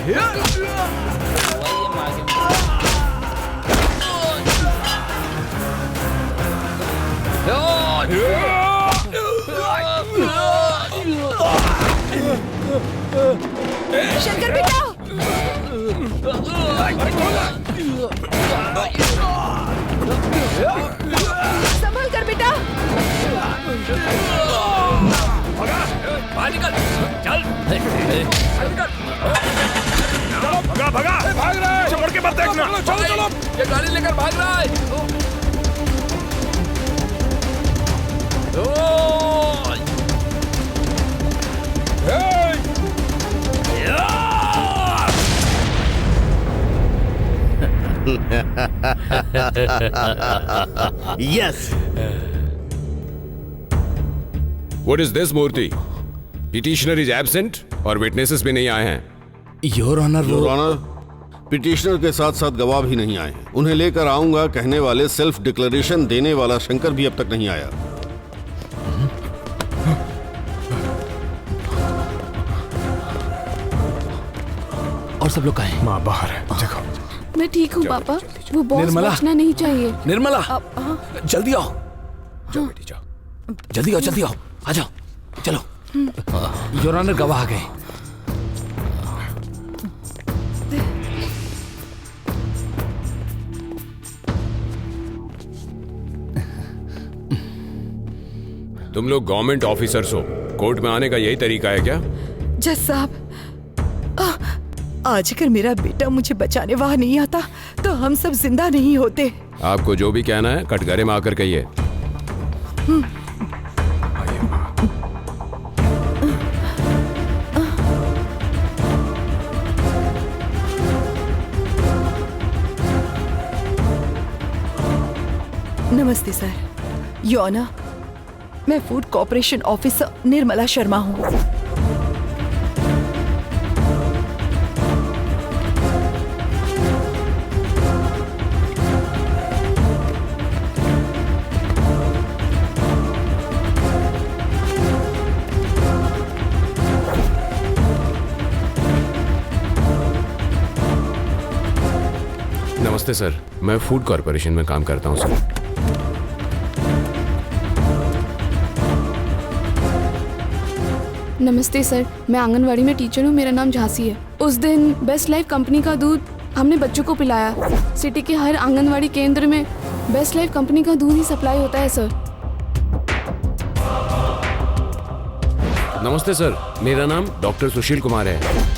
शंकर बेटा, संभल कर बेटा। बाहर निकल, चल। भगा भगा, भाग रहा है, मुड़ के मत देखना। चलो चलो, ये गाड़ी लेकर भाग रहा है। Yes. What is this, Murthy? Petitioner is absent और witnesses भी नहीं आए हैं। Your honour, your honour, petitioner के साथ साथ गवाह भी नहीं आए हैं। उन्हें लेकर आऊंगा कहने वाले सेल्फ डिक्लेरेशन देने वाला शंकर भी अब तक नहीं आया। और सब लोग कहाँ हैं? माँ बाहर है, देखो। मैं ठीक हूँ पापा, वो बॉस निर्मला। बचना नहीं चाहिए। निर्मला, हाँ। जल्दी आओ, जाओ बेटी जाओ। जल्दी आओ, जल्दी आओ, आ जाओ, चलो। योर ऑनर, गवाह आ गए। तुम लोग गवर्नमेंट ऑफिसर्स हो, कोर्ट में आने का यही तरीका है क्या? जज साहब, आज अगर मेरा बेटा मुझे बचाने वहां नहीं आता तो हम सब जिंदा नहीं होते। आपको जो भी कहना है कटघरे में आकर कहिए। नमस्ते सर। योर ऑनर, मैं food corporation officer Nirmala Sharma हूँ। नमस्ते सर, मैं फूड कॉर्पोरेशन में काम करता हूँ सर। नमस्ते सर, मैं आंगनवाड़ी में टीचर हूँ। मेरा नाम झांसी है। उस दिन बेस्ट लाइफ कंपनी का दूध हमने बच्चों को पिलाया। सिटी के हर आंगनवाड़ी केंद्र में बेस्ट लाइफ कंपनी का दूध ही सप्लाई होता है सर। नमस्ते सर, मेरा नाम डॉक्टर सुशील कुमार है।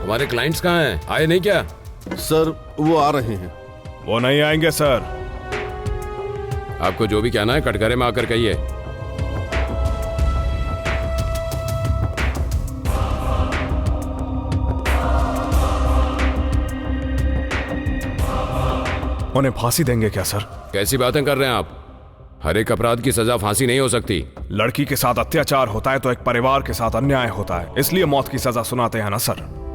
हमारे क्लाइंट्स कहाँ हैं? आए नहीं क्या? सर, वो आ रहे हैं। वो नहीं आएंगे सर। आपको जो भी कहना है कटघरे में आकर कहिए। उन्हें फांसी देंगे क्या सर? कैसी बातें कर रहे हैं आप? हर एक अपराध की सजा फांसी नहीं हो सकती। लड़की के साथ अत्याचार होता है तो एक परिवार के साथ अन्याय होता है, इसलिए मौत की सजा सुनाते हैं ना सर।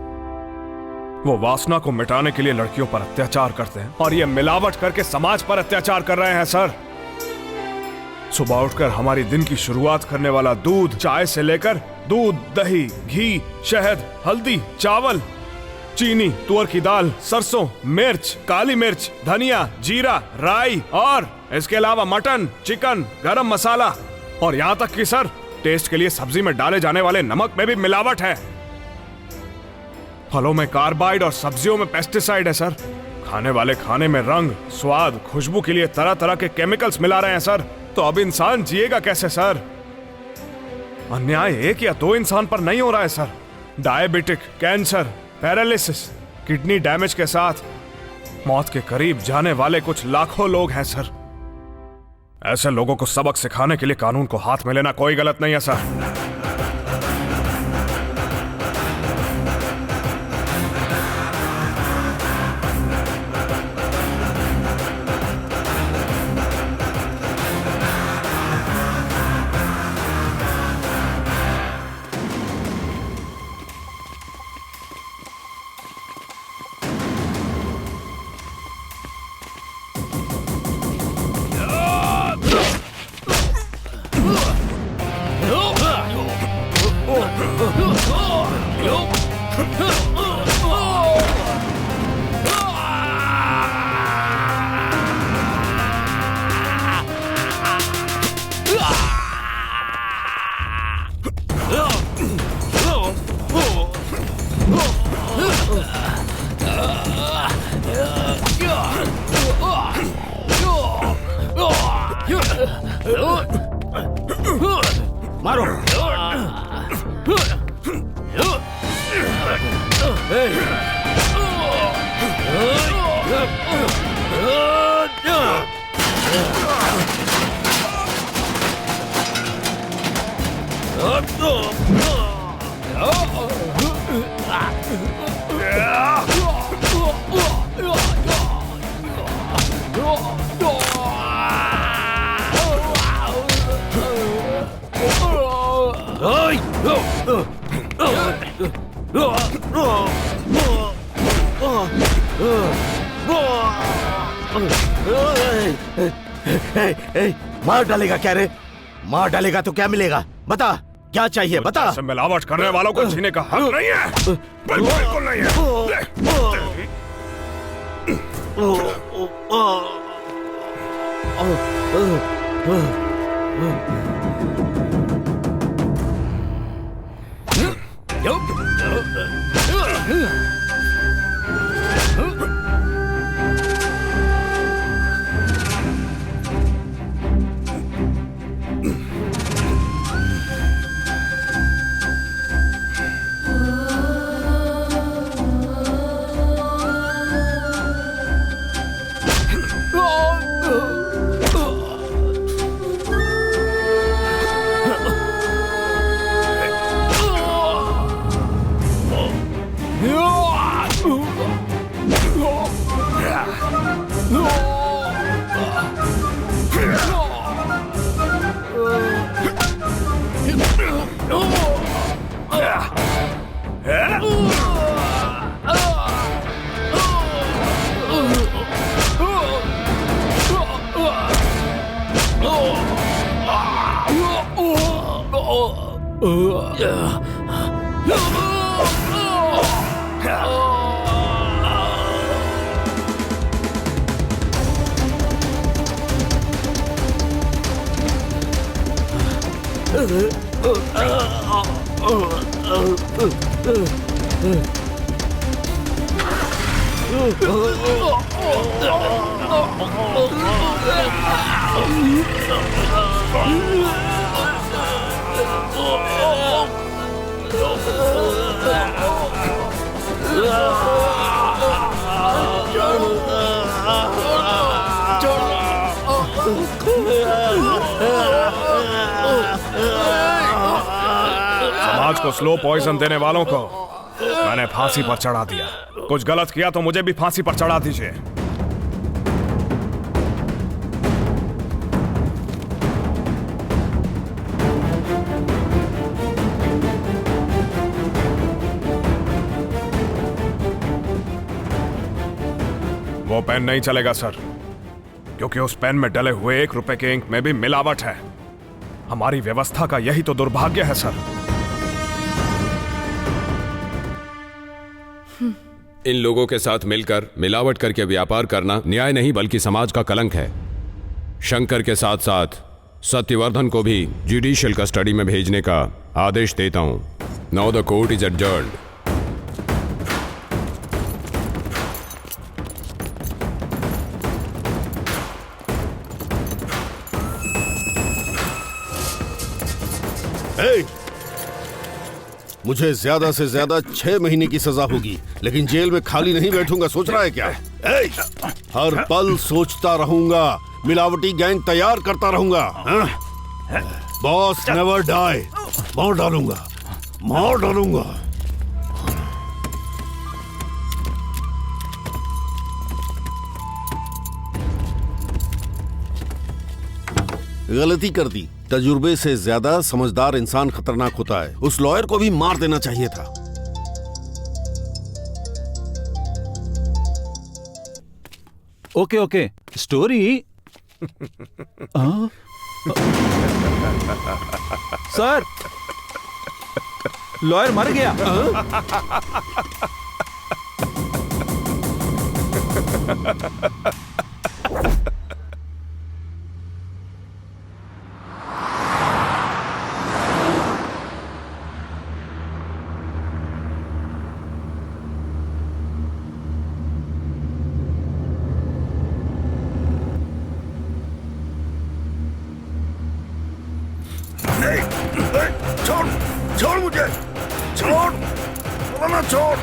वो वासना को मिटाने के लिए लड़कियों पर अत्याचार करते हैं और ये मिलावट करके समाज पर अत्याचार कर रहे हैं सर। सुबह उठकर हमारी दिन की शुरुआत करने वाला दूध, चाय से लेकर दूध, दही, घी, शहद, हल्दी, चावल, चीनी, तुअर की दाल, सरसों, मिर्च, काली मिर्च, धनिया, जीरा, राई और इसके अलावा मटन, चिकन, गरम मसाला और यहाँ तक कि सर टेस्ट के लिए सब्जी में डाले जाने वाले नमक में भी मिलावट है। फलों में कार्बाइड और सब्जियों में पेस्टिसाइड है सर। खाने वाले खाने में रंग, स्वाद, खुशबू के लिए तरह तरह के केमिकल्स मिला रहे हैं सर। तो अब इंसान जिएगा कैसे सर? अन्याय एक या दो इंसान पर नहीं हो रहा है sir. Diabetic, cancer, paralysis, kidney damage के साथ मौत के करीब जाने वाले कुछ लाखों लोग हैं सर। ऐसे लोगों को सबक सिखाने के लिए कानून को हाथ में लेना कोई गलत नहीं है सर। मारो। मार डालेगा क्या रे? मार डालेगा तो क्या मिलेगा? बता, क्या चाहिए बता। मिलावट करने वालों को छीने का हक नहीं है, बिल्कुल नहीं है। समाज को स्लो पॉइजन देने वालों को मैंने फांसी पर चढ़ा दिया। कुछ गलत किया तो मुझे भी फांसी पर चढ़ा दीजिए। वो पेन नहीं चलेगा सर, क्योंकि उस पेन में डले हुए 1 रुपए के इंक में भी मिलावट है। हमारी व्यवस्था का यही तो दुर्भाग्य है सर। इन लोगों के साथ मिलकर मिलावट करके व्यापार करना न्याय नहीं बल्कि समाज का कलंक है। शंकर के साथ साथ सत्यवर्धन को भी जुडिशियल कस्टडी में भेजने का आदेश देता हूं। Now the court is adjourned. मुझे ज्यादा से ज्यादा 6 महीने की सजा होगी, लेकिन जेल में खाली नहीं बैठूंगा। सोच रहा है क्या? हर पल सोचता रहूंगा, मिलावटी गैंग तैयार करता रहूंगा। Boss never die. मार डालूंगा, मार डालूंगा। गलती कर दी। तजुर्बे से ज्यादा समझदार इंसान खतरनाक होता है। उस लॉयर को भी मार देना चाहिए था। Okay okay, story. Sir, lawyer मर गया। छोड़ मुझे, छोड़, बोला ना छोड़।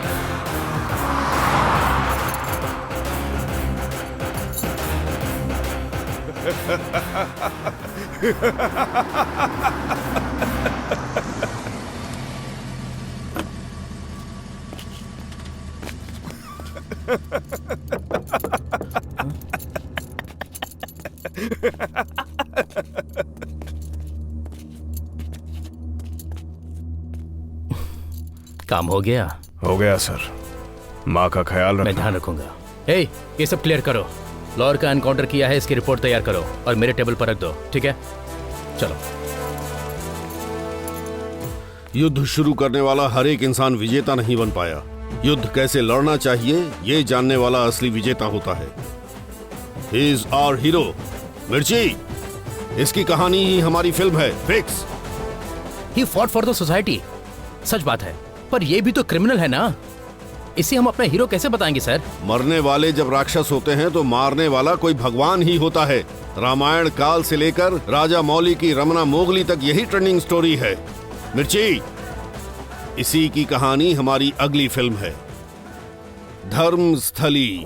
काम हो गया? हो गया सर। माँ का ख्याल रखना। मैं ध्यान रखूंगा। ए, ये सब क्लियर करो। लॉयर का एनकाउंटर किया है, इसकी रिपोर्ट तैयार करो और मेरे टेबल पर रख दो, ठीक है? चलो। युद्ध शुरू करने वाला हर एक इंसान विजेता नहीं बन पाया। युद्ध कैसे लड़ना चाहिए ये जानने वाला असली विजेता होता है। He is our hero। मिर्ची, इसकी कहानी ही हमारी फिल्म है। Fix. He fought for the society। सच बात है, पर ये भी तो क्रिमिनल है ना। इसे हम अपना हीरो कैसे बताएंगे सर? मरने वाले जब राक्षस होते हैं तो मारने वाला कोई भगवान ही होता है। रामायण काल से लेकर राजा मौली की रमना मोगली तक यही ट्रेंडिंग स्टोरी है। मिर्ची, इसी की कहानी हमारी अगली फिल्म है, धर्मस्थली।